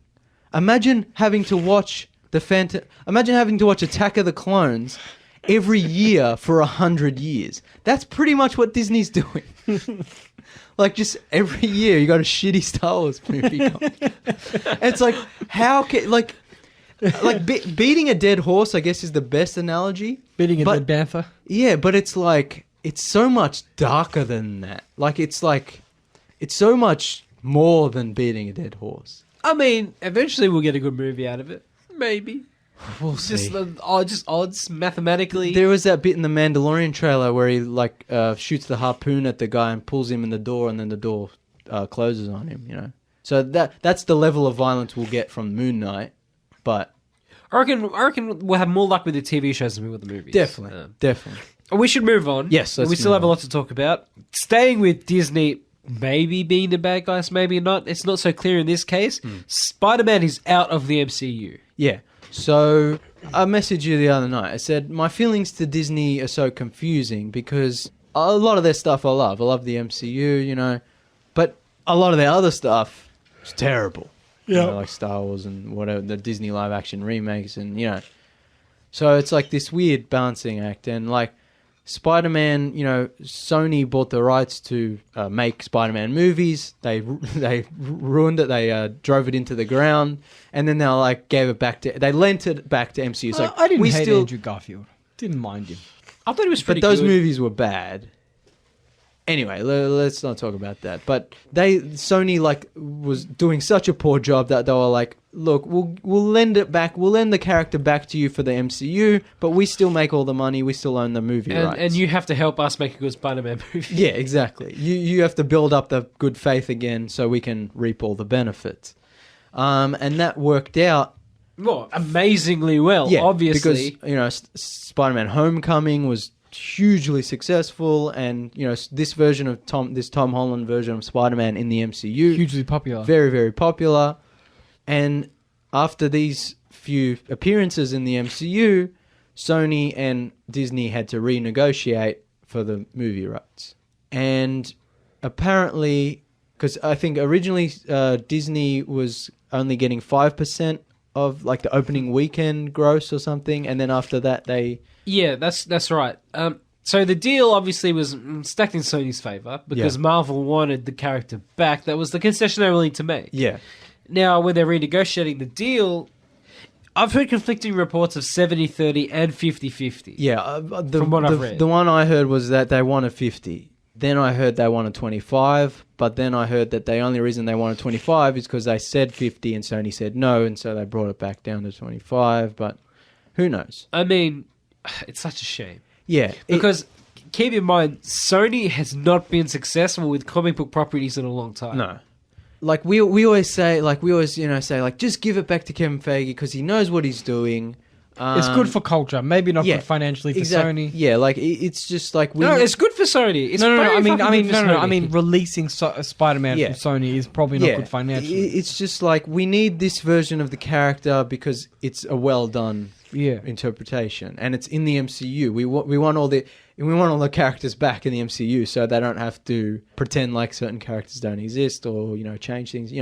Speaker 2: Imagine having to watch Attack of the Clones every year for 100 years. That's pretty much what Disney's doing. Like just every year you got a shitty Star Wars movie coming. It's like how can beating a dead horse, I guess, is the best analogy.
Speaker 3: Beating a dead panther.
Speaker 2: Yeah, but it's like it's so much darker than that. It's so much more than beating a dead horse.
Speaker 1: I mean, eventually we'll get a good movie out of it. Maybe.
Speaker 2: We'll see.
Speaker 1: Just odds mathematically.
Speaker 2: There was that bit in the Mandalorian trailer where he shoots the harpoon at the guy and pulls him in the door, and then the door closes on him. So that's the level of violence we'll get from Moon Knight. But
Speaker 1: I reckon we'll have more luck with the TV shows than we will with the movies.
Speaker 2: Definitely.
Speaker 1: We should move on.
Speaker 2: Yes,
Speaker 1: we still have a lot to talk about. Staying with Disney, maybe being the bad guys, maybe not. It's not so clear in this case. Spider-Man is out of the MCU.
Speaker 2: Yeah. So I messaged you the other night. I said my feelings to Disney are so confusing because a lot of their stuff I love. I love the MCU, but a lot of their other stuff is terrible. Yeah, like Star Wars and whatever, the Disney live action remakes, and so it's like this weird balancing act. And like Spider-Man, Sony bought the rights to make Spider-Man movies. They ruined it. They drove it into the ground, and then they gave it back to. They lent it back to MCU. So
Speaker 3: I didn't hate Andrew Garfield. Didn't mind him.
Speaker 1: I thought he was pretty
Speaker 2: good. But those
Speaker 1: good.
Speaker 2: movies were bad. Anyway, let's not talk about that. But Sony was doing such a poor job that they were like, look, we'll lend it back. We'll lend the character back to you for the MCU, but we still make all the money. We still own the movie rights.
Speaker 1: And you have to help us make a good Spider-Man movie.
Speaker 2: Yeah, exactly. You have to build up the good faith again so we can reap all the benefits. And that worked out.
Speaker 1: Well, amazingly well, obviously.
Speaker 2: Because, Spider-Man Homecoming was hugely successful, and this version of Tom Holland version of Spider-Man in the MCU,
Speaker 3: hugely popular,
Speaker 2: very, very popular. And after these few appearances in the MCU, Sony and Disney had to renegotiate for the movie rights. And apparently, because I think originally Disney was only getting 5% of the opening weekend gross or something, and then after that they...
Speaker 1: Yeah, that's right. So the deal obviously was stacked in Sony's favour because Marvel wanted the character back. That was the concession they were willing to make.
Speaker 2: Yeah.
Speaker 1: Now, when they're renegotiating the deal, I've heard conflicting reports of 70-30 and 50-50.
Speaker 2: Yeah,
Speaker 1: from what I've read.
Speaker 2: The one I heard was that they wanted 50. Then I heard they wanted 25, but then I heard that the only reason they wanted 25 is because they said 50 and Sony said no, and so they brought it back down to 25, but who knows?
Speaker 1: I mean, it's such a shame.
Speaker 2: Yeah.
Speaker 1: Because keep in mind, Sony has not been successful with comic book properties in a long time.
Speaker 2: No. We always say, say, just give it back to Kevin Feige because he knows what he's doing.
Speaker 3: It's good for culture. Maybe not good financially for Sony.
Speaker 2: Yeah, like it's just like
Speaker 1: it's good for Sony. It's
Speaker 3: No.
Speaker 1: very
Speaker 3: I mean,
Speaker 1: fucking good for Sony.
Speaker 3: I mean, releasing Spider-Man from Sony is probably not good financially.
Speaker 2: It's just like we need this version of the character because it's a well done interpretation, and it's in the MCU. We want all the characters back in the MCU, so they don't have to pretend like certain characters don't exist or change things.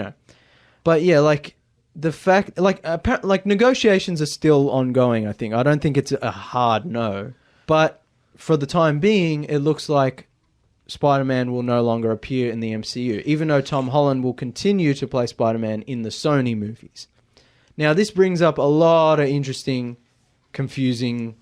Speaker 2: But yeah, like. The fact, like negotiations are still ongoing. I think. I don't think it's a hard no, but for the time being, it looks like Spider-Man will no longer appear in the MCU, even though Tom Holland will continue to play Spider-Man in the Sony movies. Now, this brings up a lot of interesting, confusing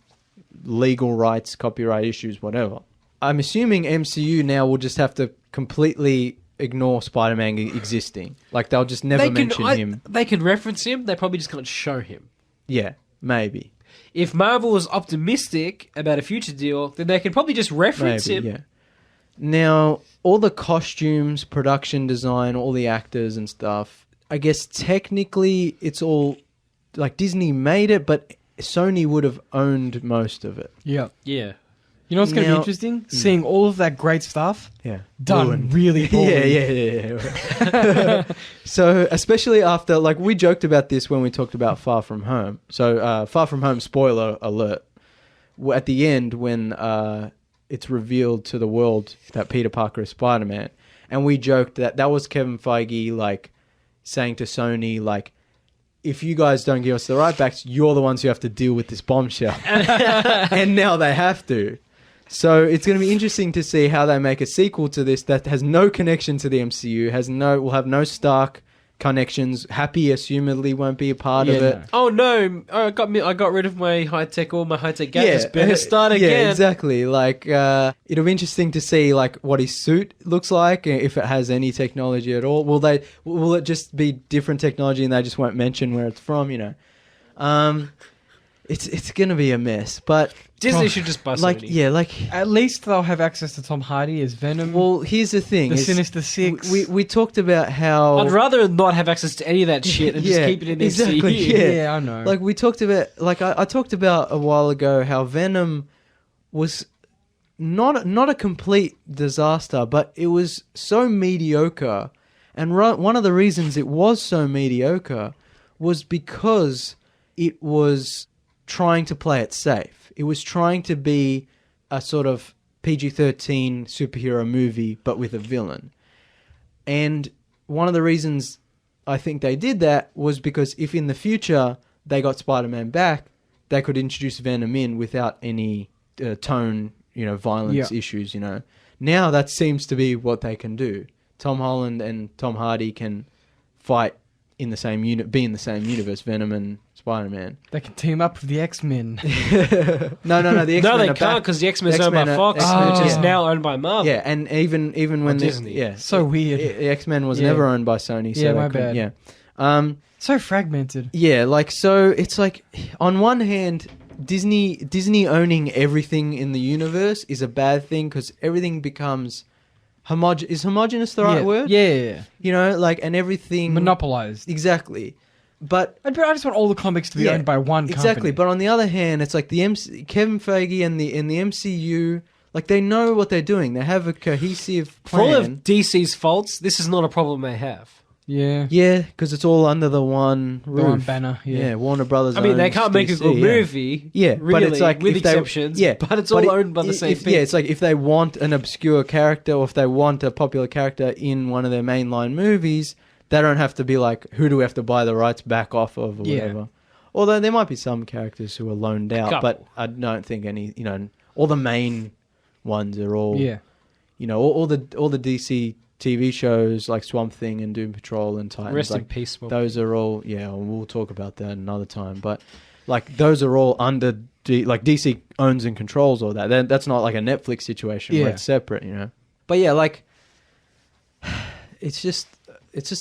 Speaker 2: legal rights, copyright issues, whatever. I'm assuming MCU now will just have to completely ignore Spider-Man existing. Like, they'll just never mention him.
Speaker 1: They can reference him, they probably just can't show him.
Speaker 2: Yeah, maybe.
Speaker 1: If Marvel is optimistic about a future deal, then they can probably just reference him.
Speaker 2: Yeah. Now, all the costumes, production design, all the actors and stuff, I guess technically it's all... Like, Disney made it, but Sony would have owned most of it.
Speaker 3: Yeah.
Speaker 1: Yeah.
Speaker 3: You know what's going to be interesting? Seeing all of that great stuff done really poorly.
Speaker 2: Yeah. So, especially after, like, we joked about this when we talked about Far From Home. So, Far From Home, spoiler alert, at the end when it's revealed to the world that Peter Parker is Spider-Man, and we joked that was Kevin Feige, like, saying to Sony, like, if you guys don't give us the right backs, you're the ones who have to deal with this bombshell. And now they have to. So it's going to be interesting to see how they make a sequel to this that has no connection to the MCU, will have no Stark connections. Happy, assumedly, won't be a part of it.
Speaker 1: No. Oh no! I got rid of my all my high tech gadgets. Better start again.
Speaker 2: Yeah, exactly. Like it'll be interesting to see like what his suit looks like, if it has any technology at all. Will it just be different technology and they just won't mention where it's from? It's gonna be a mess, but
Speaker 1: Disney should just bust
Speaker 2: Sony.
Speaker 3: At least they'll have access to Tom Hardy as Venom.
Speaker 2: Well, here's the thing:
Speaker 3: the Sinister Six.
Speaker 2: We talked about how
Speaker 1: I'd rather not have access to any of that shit and just keep it in the MCU.
Speaker 3: Yeah, I know.
Speaker 2: Like we talked about, I talked about a while ago how Venom was not a complete disaster, but it was so mediocre, and one of the reasons it was so mediocre was because it was trying to play it safe. It was trying to be a sort of PG-13 superhero movie, but with a villain. And one of the reasons I think they did that was because if in the future they got Spider-Man back, they could introduce Venom in without any tone, violence issues, Now that seems to be what they can do. Tom Holland and Tom Hardy can fight in the same be in the same universe, Venom and Spider-Man.
Speaker 3: They can team up with the X-Men.
Speaker 2: No, the X-Men
Speaker 1: No, they can't because the X-Men is owned by Fox, which is now owned by Marvel.
Speaker 2: Yeah, and even when
Speaker 1: Disney.
Speaker 3: So weird.
Speaker 2: The X-Men was never owned by Sony. So
Speaker 3: my bad.
Speaker 2: Yeah.
Speaker 3: So fragmented.
Speaker 2: Yeah, so it's like, on one hand, Disney owning everything in the universe is a bad thing because everything becomes... Is homogenous the right word?
Speaker 3: Yeah.
Speaker 2: And everything...
Speaker 3: Monopolized.
Speaker 2: Exactly. But
Speaker 3: I just want all the comics to be owned by one company.
Speaker 2: Exactly. But on the other hand, it's like Kevin Feige and the MCU, like they know what they're doing. They have a cohesive plan.
Speaker 1: For all of DC's faults, this is not a problem they have.
Speaker 3: Yeah.
Speaker 2: Yeah, because it's all under the one roof.
Speaker 3: The one banner. Yeah.
Speaker 2: Warner Brothers.
Speaker 1: I mean, they can't make a good movie.
Speaker 2: Yeah,
Speaker 1: really,
Speaker 2: but it's like
Speaker 1: with exceptions. But it's all owned by the same thing.
Speaker 2: Yeah, it's like if they want an obscure character or if they want a popular character in one of their mainline movies, they don't have to be like, who do we have to buy the rights back off of or whatever. Although there might be some characters who are loaned out, but I don't think any. All the main ones are all.
Speaker 3: Yeah.
Speaker 2: All the DC TV shows like Swamp Thing and Doom Patrol and Titans.
Speaker 1: Rest in peace, Swamp.
Speaker 2: Those are all, we'll talk about that another time. But like those are all under, DC owns and controls all that. That's not like a Netflix situation where it's separate, But yeah, like it's just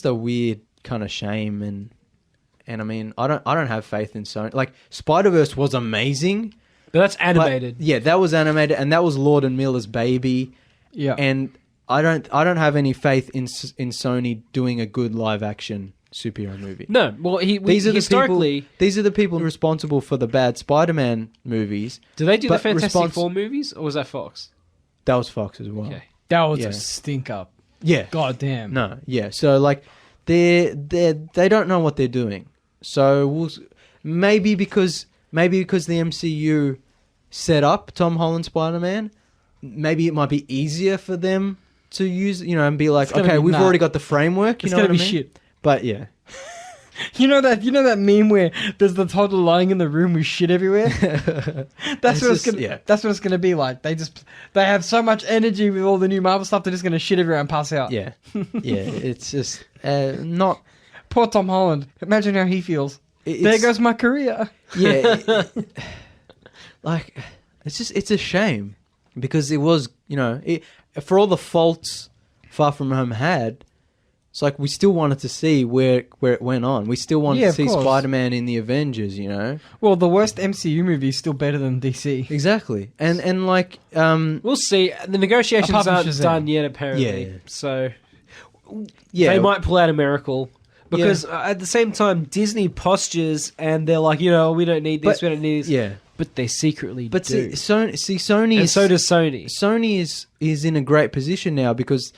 Speaker 2: a weird kind of shame, and I mean I don't have faith in Sony. Like Spider-Verse was amazing,
Speaker 1: but that's animated.
Speaker 2: That was animated, and that was Lord and Miller's baby.
Speaker 3: Yeah,
Speaker 2: and I don't have any faith in Sony doing a good live action superhero movie.
Speaker 1: No, well, historically...
Speaker 2: These are the people responsible for the bad Spider-Man movies.
Speaker 1: Do they do the Fantastic Four movies, or was that Fox?
Speaker 2: That was Fox as well.
Speaker 1: Okay.
Speaker 3: That was a stink up.
Speaker 2: Yeah.
Speaker 3: God damn.
Speaker 2: No, yeah. So, like, they don't know what they're doing. So, maybe because the MCU set up Tom Holland Spider-Man, maybe it might be easier for them to use, and be like, okay, we've already got the framework. You know what I mean?
Speaker 3: Shit.
Speaker 2: But, yeah.
Speaker 3: You know that meme where there's the toddler lying in the room with shit everywhere? That's what it's gonna be like. They have so much energy with all the new Marvel stuff, they're just gonna shit everywhere and pass out.
Speaker 2: Yeah. Yeah. It's just not.
Speaker 3: Poor Tom Holland. Imagine how he feels. There goes my career.
Speaker 2: Yeah. Like, it's a shame because it was, for all the faults Far From Home had. It's like we still wanted to see where it went on. We still wanted to see Spider-Man in the Avengers,
Speaker 3: Well, the worst MCU movie is still better than DC.
Speaker 2: Exactly. And like...
Speaker 1: we'll see. The negotiations aren't done yet, apparently.
Speaker 2: Yeah.
Speaker 1: So they might pull out a miracle. Because at the same time, Disney postures and they're like, we don't need this, we don't need this.
Speaker 2: Yeah.
Speaker 1: But they secretly
Speaker 2: do. Sony...
Speaker 1: And so does Sony.
Speaker 2: Sony is in a great position now because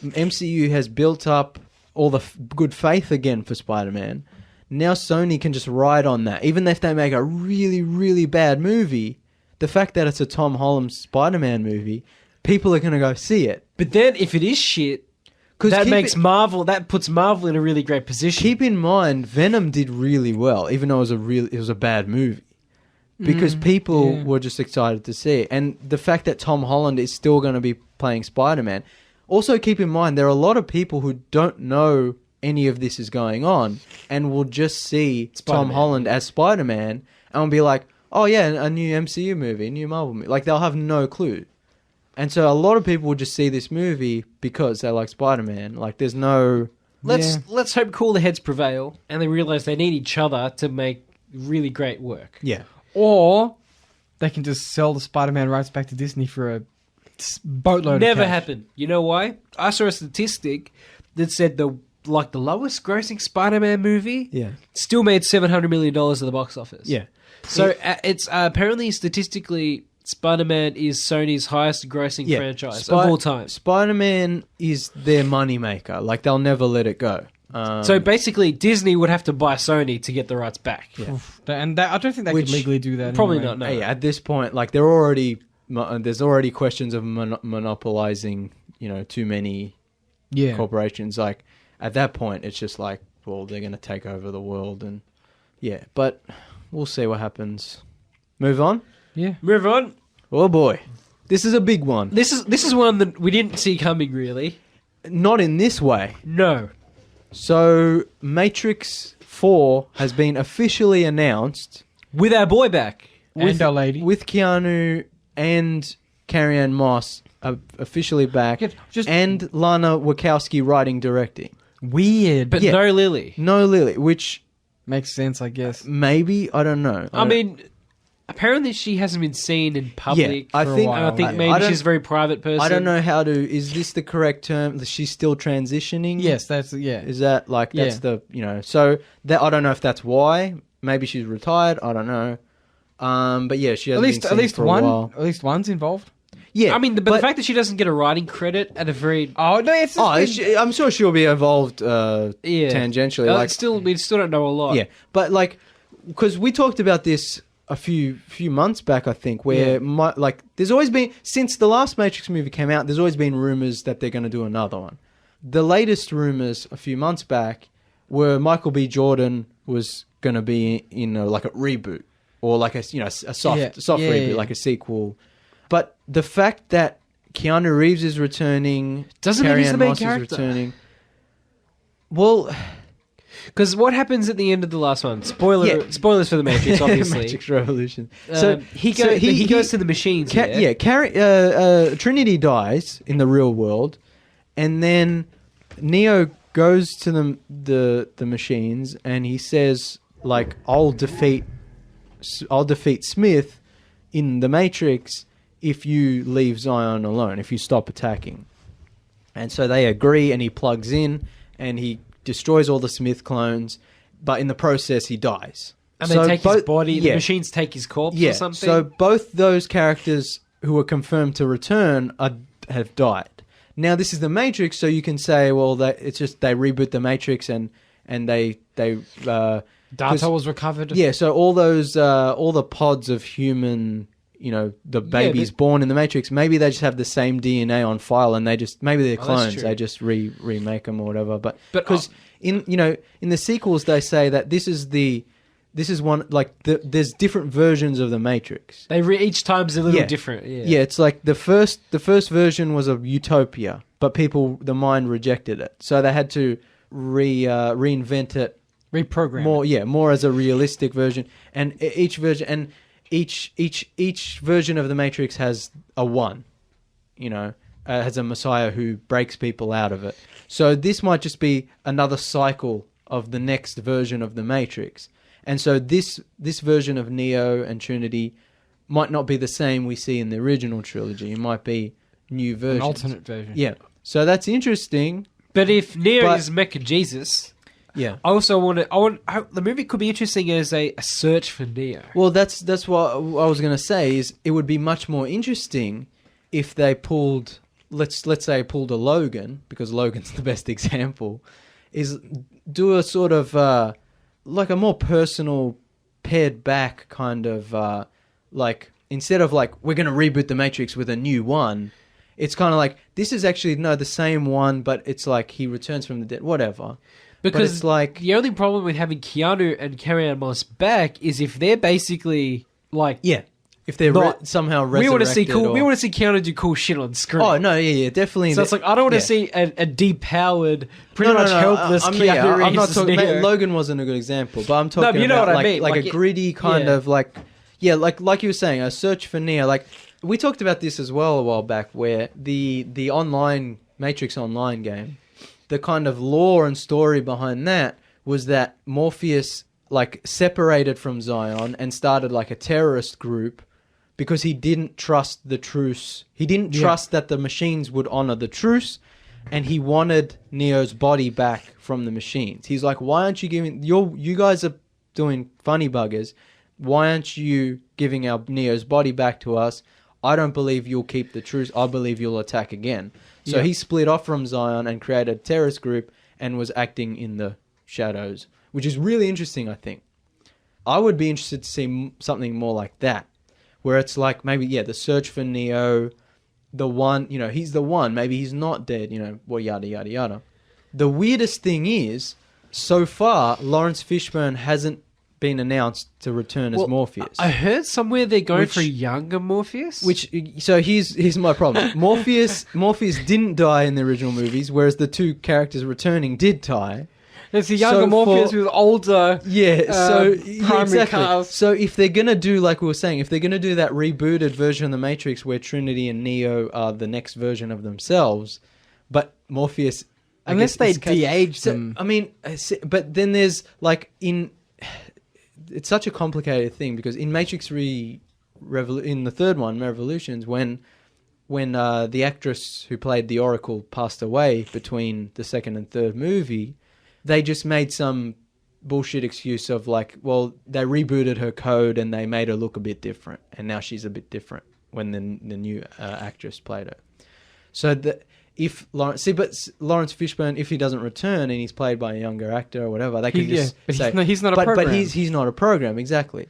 Speaker 2: MCU has built up all the good faith again for Spider-Man. Now Sony can just ride on that. Even if they make a really, really bad movie, the fact that it's a Tom Holland Spider-Man movie, people are going to go see it.
Speaker 1: But then if it is shit, that puts Marvel in a really great position.
Speaker 2: Keep in mind, Venom did really well, even though it was a bad movie. Because people were just excited to see it. And the fact that Tom Holland is still going to be playing Spider-Man. Also, keep in mind, there are a lot of people who don't know any of this is going on and will just see Tom Holland as Spider-Man and will be like, oh yeah, a new MCU movie, a new Marvel movie. Like, they'll have no clue. And so a lot of people will just see this movie because they like Spider-Man. Like, there's no...
Speaker 1: Let's hope cooler heads prevail and they realise they need each other to make really great work.
Speaker 2: Yeah.
Speaker 3: Or they can just sell the Spider-Man rights back to Disney for a boatload
Speaker 1: Never
Speaker 3: of cash.
Speaker 1: happened. You know why? I saw a statistic that said the lowest grossing Spider-Man movie still made $700 million at the box office.
Speaker 2: Yeah.
Speaker 1: So it's apparently statistically Spider-Man is Sony's highest grossing franchise of all time.
Speaker 2: Spider-Man is their moneymaker. Like, they'll never let it go.
Speaker 1: So basically, Disney would have to buy Sony to get the rights back.
Speaker 2: Yeah.
Speaker 3: And I don't think they could legally do that.
Speaker 1: Probably
Speaker 3: anyway.
Speaker 1: not, no.
Speaker 2: Hey, at this point, like, there's already questions of monopolizing, too many corporations. Like, at that point, it's just like, well, they're going to take over the world. And but we'll see what happens. Move on?
Speaker 3: Yeah.
Speaker 1: Move on.
Speaker 2: Oh, boy. This is a big one.
Speaker 1: This is one that we didn't see coming, really.
Speaker 2: Not in this way.
Speaker 1: No.
Speaker 2: So, Matrix 4 has been officially announced.
Speaker 1: With our boy back.
Speaker 3: And our lady.
Speaker 2: With Keanu and Carrie-Anne Moss officially back. And Lana Wachowski writing, directing.
Speaker 3: Weird.
Speaker 1: But no Lily.
Speaker 2: No Lily, which...
Speaker 3: makes sense, I guess.
Speaker 2: Maybe. I don't know.
Speaker 1: I mean... apparently she hasn't been seen in public
Speaker 2: for a while.
Speaker 1: I think maybe she's a very private person.
Speaker 2: I don't know how to... is this the correct term? She's still transitioning?
Speaker 3: Yes, that's...
Speaker 2: Is that like... that's the... so that I don't know if that's why. Maybe she's retired. I don't know. But yeah, she hasn't been seen for a while.
Speaker 3: At least one's involved.
Speaker 2: Yeah.
Speaker 1: I mean, but the fact that she doesn't get a writing credit at a very...
Speaker 3: Oh, no, it's...
Speaker 2: I'm sure she'll be involved tangentially.
Speaker 1: We still don't know a lot.
Speaker 2: Yeah, but like... because we talked about this a few months back, I think, where there's always been, since the last Matrix movie came out, there's always been rumors that they're going to do another one. The latest rumors a few months back were Michael B. Jordan was going to be in like a reboot or like a soft reboot, like a sequel. But the fact that Keanu Reeves is returning,
Speaker 1: doesn't mean he's the main
Speaker 2: character.
Speaker 1: Is returning.
Speaker 2: Well,
Speaker 1: because what happens at the end of the last one? Spoilers for the Matrix, obviously.
Speaker 2: Matrix Revolution.
Speaker 1: He goes to the machines.
Speaker 2: Trinity dies in the real world, and then Neo goes to the machines, and he says, like, I'll defeat Smith in the Matrix if you leave Zion alone, if you stop attacking. And so they agree, and he plugs in, and he destroys all the Smith clones, but in the process he dies.
Speaker 1: And they take his body, the machines take his corpse or something?
Speaker 2: So both those characters who are confirmed to return have died. Now this is the Matrix, so you can say, well, it's just they reboot the Matrix and they
Speaker 3: data was recovered.
Speaker 2: Yeah, so all the pods of human, the babies born in the Matrix, maybe they just have the same DNA on file, and maybe they're clones. They just remake them or whatever. But because in the sequels they say that this is one, like there's different versions of the Matrix.
Speaker 1: Each time's a little different.
Speaker 2: Yeah, it's like the first version was a utopia, but the mind rejected it, so they had to reinvent it,
Speaker 3: reprogram
Speaker 2: more as a realistic version. And each version each version of the Matrix has a one, has a messiah who breaks people out of it. So this might just be another cycle of the next version of the Matrix. And so this version of Neo and Trinity might not be the same we see in the original trilogy. It might be new versions.
Speaker 3: An alternate version.
Speaker 2: Yeah. So that's interesting.
Speaker 1: But if Neo is Mecha Jesus,
Speaker 2: yeah,
Speaker 1: I also the movie could be interesting as a search for Neo.
Speaker 2: Well, that's what I was going to say. Is it would be much more interesting if they pulled, let's say, a Logan, because Logan's the best example. Is do a sort of like a more personal, pared back kind of like, instead of like we're going to reboot the Matrix with a new one, it's kind of like this is actually the same one, but it's like he returns from the dead, whatever.
Speaker 1: Because
Speaker 2: it's like
Speaker 1: the only problem with having Keanu and Carrie-Anne Moss back is if they're basically like
Speaker 2: if they're somehow resurrected.
Speaker 1: We want to see We want to see Keanu do cool shit on screen.
Speaker 2: Oh no, yeah, definitely.
Speaker 1: So it's like I don't want to see a depowered, pretty much helpless Keanu
Speaker 2: I'm not
Speaker 1: Reeves
Speaker 2: talking.
Speaker 1: Neo.
Speaker 2: Logan wasn't a good example, but I'm talking.
Speaker 1: No, but you know
Speaker 2: about
Speaker 1: what I mean.
Speaker 2: Like a gritty kind of like you were saying, a search for Neo. Like we talked about this as well a while back, where the online Matrix Online game, the kind of lore and story behind that was that Morpheus like separated from Zion and started like a terrorist group because he didn't trust the truce. He didn't trust that the machines would honor the truce, and he wanted Neo's body back from the machines. He's like, why aren't you giving... You guys are doing funny buggers. Why aren't you giving our Neo's body back to us? I don't believe you'll keep the truce. I believe you'll attack again. So he split off from Zion and created a terrorist group and was acting in the shadows, which is really interesting, I think. I would be interested to see something more like that, where it's like maybe, the search for Neo, the one, he's the one, maybe he's not dead, yada, yada, yada. The weirdest thing is, so far, Lawrence Fishburne hasn't been announced to return as Morpheus.
Speaker 1: I heard somewhere they're going for a younger Morpheus.
Speaker 2: So here's my problem. Morpheus didn't die in the original movies, whereas the two characters returning did die.
Speaker 3: There's a younger Morpheus with older
Speaker 2: primary
Speaker 3: cast.
Speaker 2: So if they're going to do, like we were saying, if they're going to do that rebooted version of the Matrix where Trinity and Neo are the next version of themselves, but Morpheus...
Speaker 3: Unless they de-age them.
Speaker 2: I mean, but then there's like it's such a complicated thing because in Matrix in the third one, Revolutions, when the actress who played the Oracle passed away between the second and third movie, they just made some bullshit excuse of like, well, they rebooted her code and they made her look a bit different, and now she's a bit different when the new actress played her. So Lawrence Fishburne, if he doesn't return and he's played by a younger actor or whatever, they can just say...
Speaker 3: He's not a program.
Speaker 2: But he's not a program, exactly.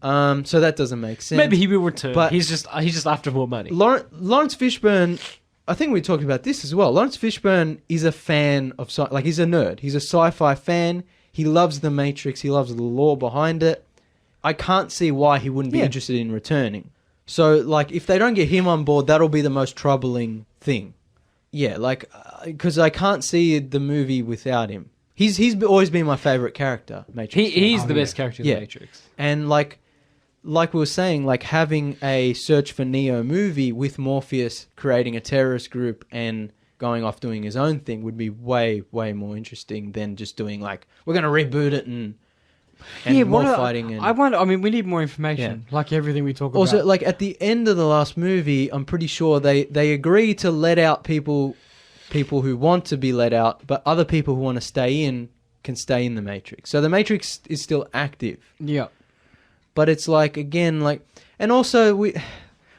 Speaker 2: So that doesn't make sense.
Speaker 1: Maybe he will return,
Speaker 2: but
Speaker 1: he's just after more money.
Speaker 2: Lawrence Fishburne, I think we talked about this as well. Lawrence Fishburne is a fan of... he's a nerd. He's a sci-fi fan. He loves The Matrix. He loves the lore behind it. I can't see why he wouldn't be interested in returning. So, if they don't get him on board, that'll be the most troubling thing. Yeah, because I can't see the movie without him. He's always been my favorite character, Matrix.
Speaker 1: He's the best character in the Matrix.
Speaker 2: And like we were saying, having a Search for Neo movie with Morpheus creating a terrorist group and going off doing his own thing would be way, way more interesting than just doing we're going to reboot it and more fighting. And
Speaker 3: I wonder. I mean, we need more information, like everything we talk about.
Speaker 2: Also, at the end of the last movie, I'm pretty sure they agree to let out people people who want to be let out, but other people who want to stay in can stay in the Matrix. So the Matrix is still active.
Speaker 3: Yeah.
Speaker 2: But it's like, again, like, and also we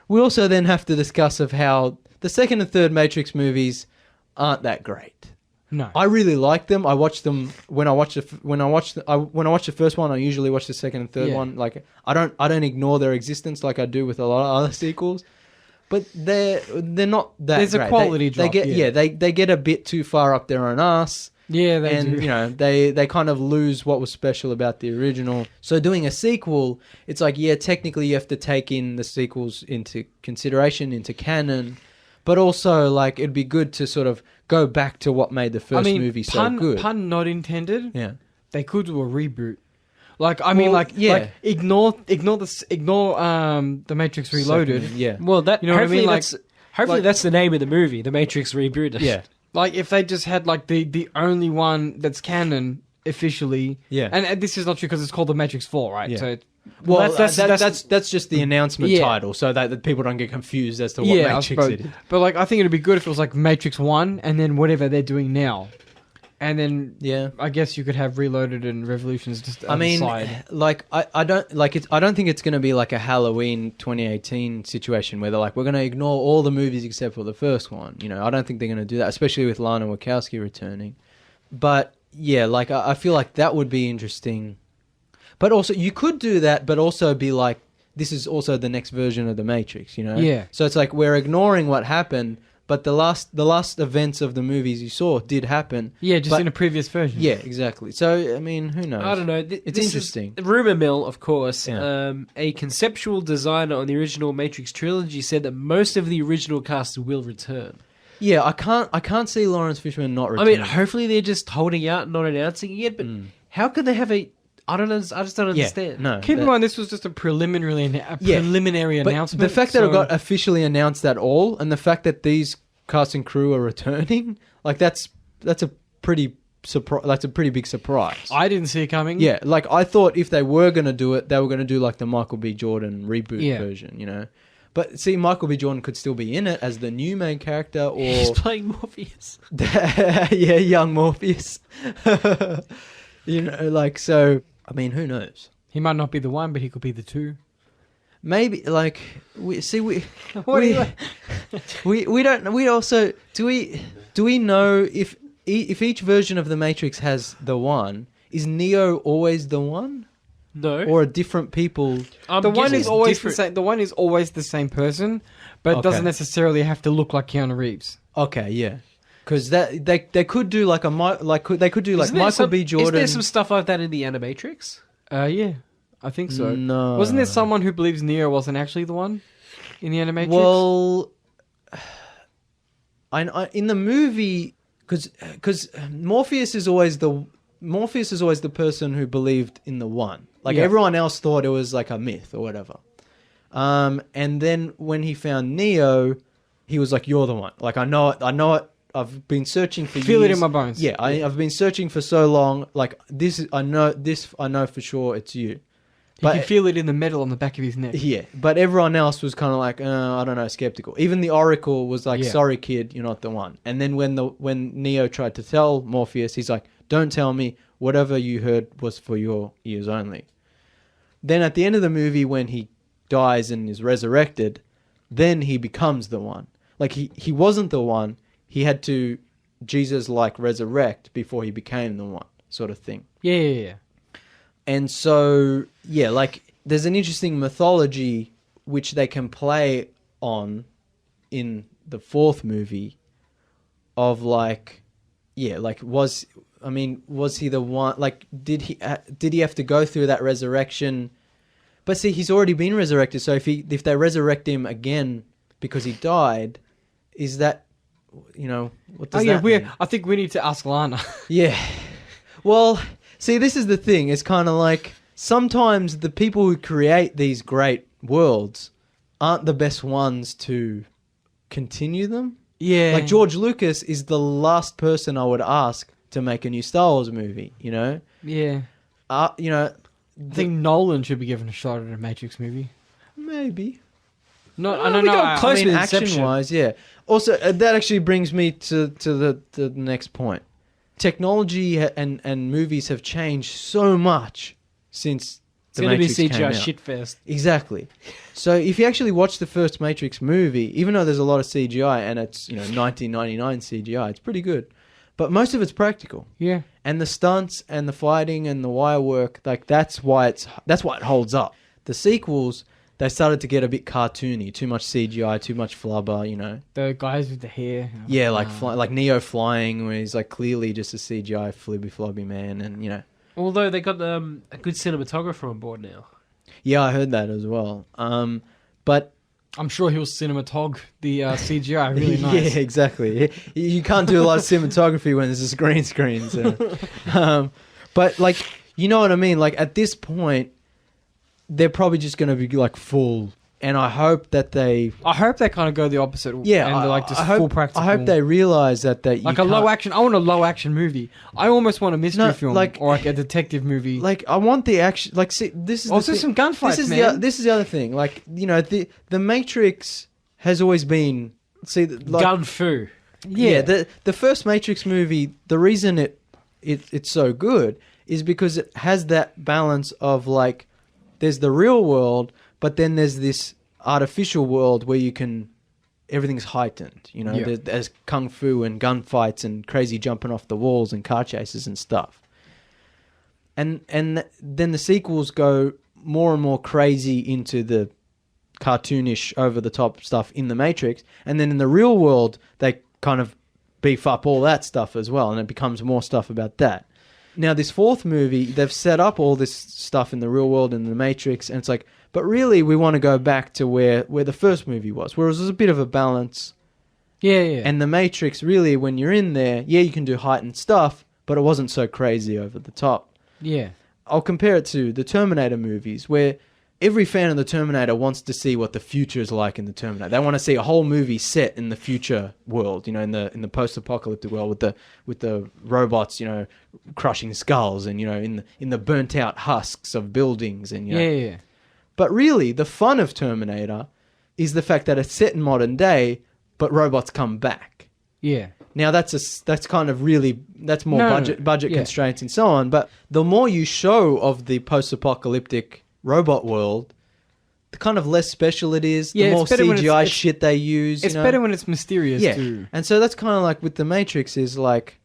Speaker 2: also then have to discuss of how the second and third Matrix movies aren't that great.
Speaker 3: No.
Speaker 2: I really like them. I watch them when I watch the first one. I usually watch the second and third one. Like I don't ignore their existence like I do with a lot of other sequels. But they're not that.
Speaker 3: There's
Speaker 2: great.
Speaker 3: a quality drop.
Speaker 2: They get a bit too far up their own ass.
Speaker 3: Yeah, they
Speaker 2: and
Speaker 3: do.
Speaker 2: You know, they kind of lose what was special about the original. So doing a sequel, it's like, yeah, technically you have to take in the sequels into consideration, into canon, but also like it'd be good to sort of go back to what made the first movie so good.
Speaker 3: Pun not intended.
Speaker 2: Yeah,
Speaker 3: they could do a reboot. Like like ignore the Matrix Reloaded.
Speaker 1: Well, that
Speaker 3: you know what I mean.
Speaker 1: Hopefully that's the name of the movie, The Matrix Rebooted.
Speaker 2: Yeah.
Speaker 3: Like if they just had like the only one that's canon officially.
Speaker 2: Yeah.
Speaker 3: And this is not true because it's called The Matrix 4, right?
Speaker 2: Yeah.
Speaker 3: So
Speaker 2: well, that's just the announcement title, so that people don't get confused as to what Matrix it is.
Speaker 3: But like, I think it'd be good if it was like Matrix 1 and then whatever they're doing now. And then, I guess you could have Reloaded and Revolutions just on the side.
Speaker 2: Like, I don't think it's going to be like a Halloween 2018 situation where they're like, we're going to ignore all the movies except for the first one. You know, I don't think they're going to do that, especially with Lana Wachowski returning. But yeah, like I feel like that would be interesting. But also, you could do that, but also be like, this is also the next version of the Matrix. You know?
Speaker 3: Yeah.
Speaker 2: So it's like we're ignoring what happened. But the last events of the movies you saw did happen.
Speaker 3: Yeah, just in a previous version.
Speaker 2: Yeah, exactly. So, I mean, who knows?
Speaker 1: I don't know.
Speaker 2: It's interesting.
Speaker 1: Rumor mill, of course.
Speaker 2: Yeah.
Speaker 1: A conceptual designer on the original Matrix trilogy said that most of the original cast will return.
Speaker 2: Yeah, I can't see Lawrence Fishburne not returning.
Speaker 1: I mean, hopefully they're just holding out and not announcing it yet, but how could they have a... I just don't understand.
Speaker 2: No,
Speaker 3: Keep in mind, this was just a preliminary announcement.
Speaker 2: The fact that it got officially announced at all, and the fact that these cast and crew are returning, like that's a pretty big surprise.
Speaker 3: I didn't see it coming.
Speaker 2: Yeah, like I thought if they were going to do it, they were going to do like the Michael B. Jordan reboot version, you know. But see, Michael B. Jordan could still be in it as the new main character, or
Speaker 1: he's playing Morpheus.
Speaker 2: Yeah, young Morpheus. You know, like, so. I mean, who knows?
Speaker 3: He might not be the one, but he could be the two.
Speaker 2: Maybe, like, we know if each version of the Matrix has the one, is Neo always the one?
Speaker 1: No.
Speaker 2: Or are different people?
Speaker 3: The one is always the same. The one is always the same person, but it doesn't necessarily have to look like Keanu Reeves.
Speaker 2: Okay, yeah. Because they could do like Michael B. Jordan.
Speaker 1: Is there some stuff like that in the Animatrix?
Speaker 3: Yeah, I think so.
Speaker 2: No,
Speaker 3: wasn't there someone who believes Neo wasn't actually the one in the Animatrix?
Speaker 2: Well, I in the movie, because Morpheus is always the person who believed in the one. Like everyone else thought it was like a myth or whatever. And then when he found Neo, he was like, "You're the one." Like I know it. I've been searching for years.
Speaker 3: Feel it in my bones.
Speaker 2: Yeah, I've been searching for so long. Like I know for sure it's you.
Speaker 3: But you can feel it in the metal on the back of his neck.
Speaker 2: Yeah, but everyone else was kind of like, I don't know, skeptical. Even the Oracle was like, sorry kid, you're not the one. And then when Neo tried to tell Morpheus, he's like, don't tell me, whatever you heard was for your ears only. Then at the end of the movie, when he dies and is resurrected, then he becomes the one. Like he wasn't the one. He had to Jesus resurrect before he became the one, sort of thing.
Speaker 3: Yeah.
Speaker 2: And so, yeah, like there's an interesting mythology which they can play on in the fourth movie of was he the one? Like, did he have to go through that resurrection? But see, he's already been resurrected. So if they resurrect him again because he died, is that, you know, what does that mean?
Speaker 3: I think we need to ask Lana.
Speaker 2: Yeah. Well, see, this is the thing. It's kind of like sometimes the people who create these great worlds aren't the best ones to continue them.
Speaker 3: Yeah.
Speaker 2: Like George Lucas is the last person I would ask to make a new Star Wars movie, you know?
Speaker 3: Yeah.
Speaker 2: You know...
Speaker 3: I think Nolan should be given a shot at a Matrix movie.
Speaker 2: Maybe.
Speaker 3: No, I don't know.
Speaker 1: Close with Inception.
Speaker 2: action-wise, yeah. Also, that actually brings me to the next point. Technology and movies have changed so much since
Speaker 1: It's going to be
Speaker 2: Matrix came
Speaker 1: CGI
Speaker 2: out.
Speaker 1: shitfest.
Speaker 2: Exactly. So if you actually watch the first Matrix movie, even though there's a lot of CGI and it's 1999 CGI, it's pretty good. But most of it's practical.
Speaker 3: Yeah.
Speaker 2: And the stunts and the fighting and the wire work, like that's why it holds up. The sequels, they started to get a bit cartoony, too much CGI, too much flubber,
Speaker 3: The guys with the hair.
Speaker 2: Yeah, like Neo flying, where he's like clearly just a CGI flibby man, and
Speaker 1: Although they got a good cinematographer on board now.
Speaker 2: Yeah, I heard that as well. But
Speaker 3: I'm sure he'll cinematog the CGI really nice.
Speaker 2: Yeah, exactly. You can't do a lot of cinematography when there's a green screen. So. But like, you know what I mean? Like at this point, they're probably just going to be like full. And I hope that they
Speaker 3: kind of go the opposite.
Speaker 2: Yeah,
Speaker 3: and they're like just full practical.
Speaker 2: I hope they realize that you
Speaker 3: like a low action. I want a low action movie. I almost want a mystery film, or like a detective movie.
Speaker 2: Like I want the action. Like see, this is
Speaker 3: also some gunfights, man.
Speaker 2: This is the other thing. Like the Matrix has always been
Speaker 1: gun fu.
Speaker 2: Yeah, the first Matrix movie. The reason it's so good is because it has that balance of like there's the real world. But then there's this artificial world where everything's heightened. There's kung fu and gunfights and crazy jumping off the walls and car chases and stuff. And then the sequels go more and more crazy into the cartoonish, over the top stuff in the Matrix. And then in the real world, they kind of beef up all that stuff as well, and it becomes more stuff about that. Now, this fourth movie, they've set up all this stuff in the real world in the Matrix, and it's like, but really, we want to go back to where the first movie was, where it was a bit of a balance.
Speaker 3: Yeah, yeah.
Speaker 2: And the Matrix, really, when you're in there, yeah, you can do heightened stuff, but it wasn't so crazy over the top.
Speaker 3: Yeah.
Speaker 2: I'll compare it to the Terminator movies, where every fan of the Terminator wants to see what the future is like in the Terminator. They want to see a whole movie set in the future world, in the post-apocalyptic world with the robots, crushing skulls, and in the burnt out husks of buildings, and
Speaker 3: yeah.
Speaker 2: But really, the fun of Terminator is the fact that it's set in modern day, but robots come back.
Speaker 3: Yeah.
Speaker 2: Now that's kind of really more budget constraints and so on. But the more you show of the post-apocalyptic robot world, the kind of less special it is. The more CGI shit they use.
Speaker 3: It's better when it's mysterious too.
Speaker 2: And so that's kind of like with the Matrix is like,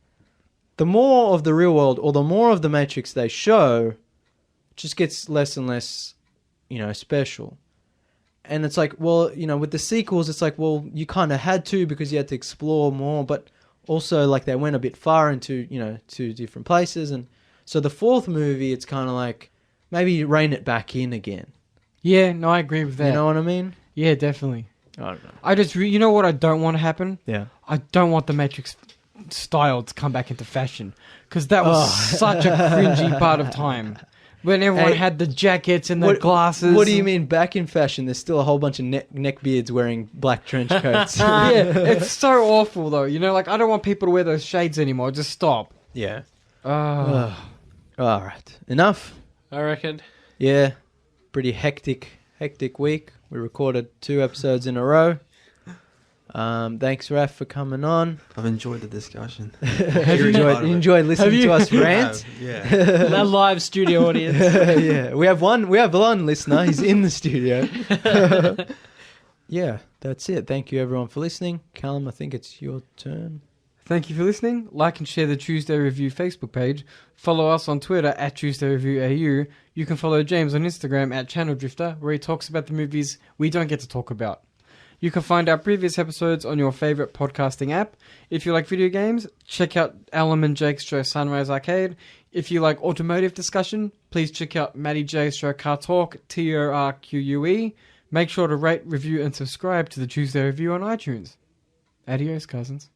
Speaker 2: the more of the real world or the more of the Matrix they show, it just gets less and less, special. And it's like, well, with the sequels, it's like, well, you kind of had to because you had to explore more, but also like they went a bit far into, to different places. And so the fourth movie, it's kind of like, maybe rein it back in again.
Speaker 3: Yeah, no, I agree with that.
Speaker 2: You know what I mean?
Speaker 3: Yeah, definitely.
Speaker 2: I don't know.
Speaker 3: I just, you know what I don't want to happen?
Speaker 2: Yeah.
Speaker 3: I don't want the Matrix style to come back into fashion. Because that was such a cringy part of time. When everyone had the jackets and the glasses.
Speaker 2: What do you mean back in fashion? There's still a whole bunch of neckbeards wearing black trench coats.
Speaker 3: Yeah, it's so awful though. I don't want people to wear those shades anymore. Just stop.
Speaker 2: Yeah. All right. Enough?
Speaker 1: I reckon.
Speaker 2: Yeah. Pretty hectic week. We recorded 2 episodes in a row. Thanks, Raph, for coming on.
Speaker 4: I've enjoyed the discussion.
Speaker 2: Have you enjoyed listening to us rant?
Speaker 4: Yeah.
Speaker 1: That live studio audience.
Speaker 2: Yeah. We have one listener. He's in the studio. Yeah, that's it. Thank you, everyone, for listening. Callum, I think it's your turn.
Speaker 3: Thank you for listening. Like and share the Tuesday Review Facebook page. Follow us on Twitter at Tuesday Review AU. You can follow James on Instagram at Channel Drifter, where he talks about the movies we don't get to talk about. You can find our previous episodes on your favourite podcasting app. If you like video games, check out Callum and Jake's show Sunrise Arcade. If you like automotive discussion, please check out Matty J's show Car Talk, TORQUE. Make sure to rate, review and subscribe to the Tuesday Review on iTunes. Adios, cousins.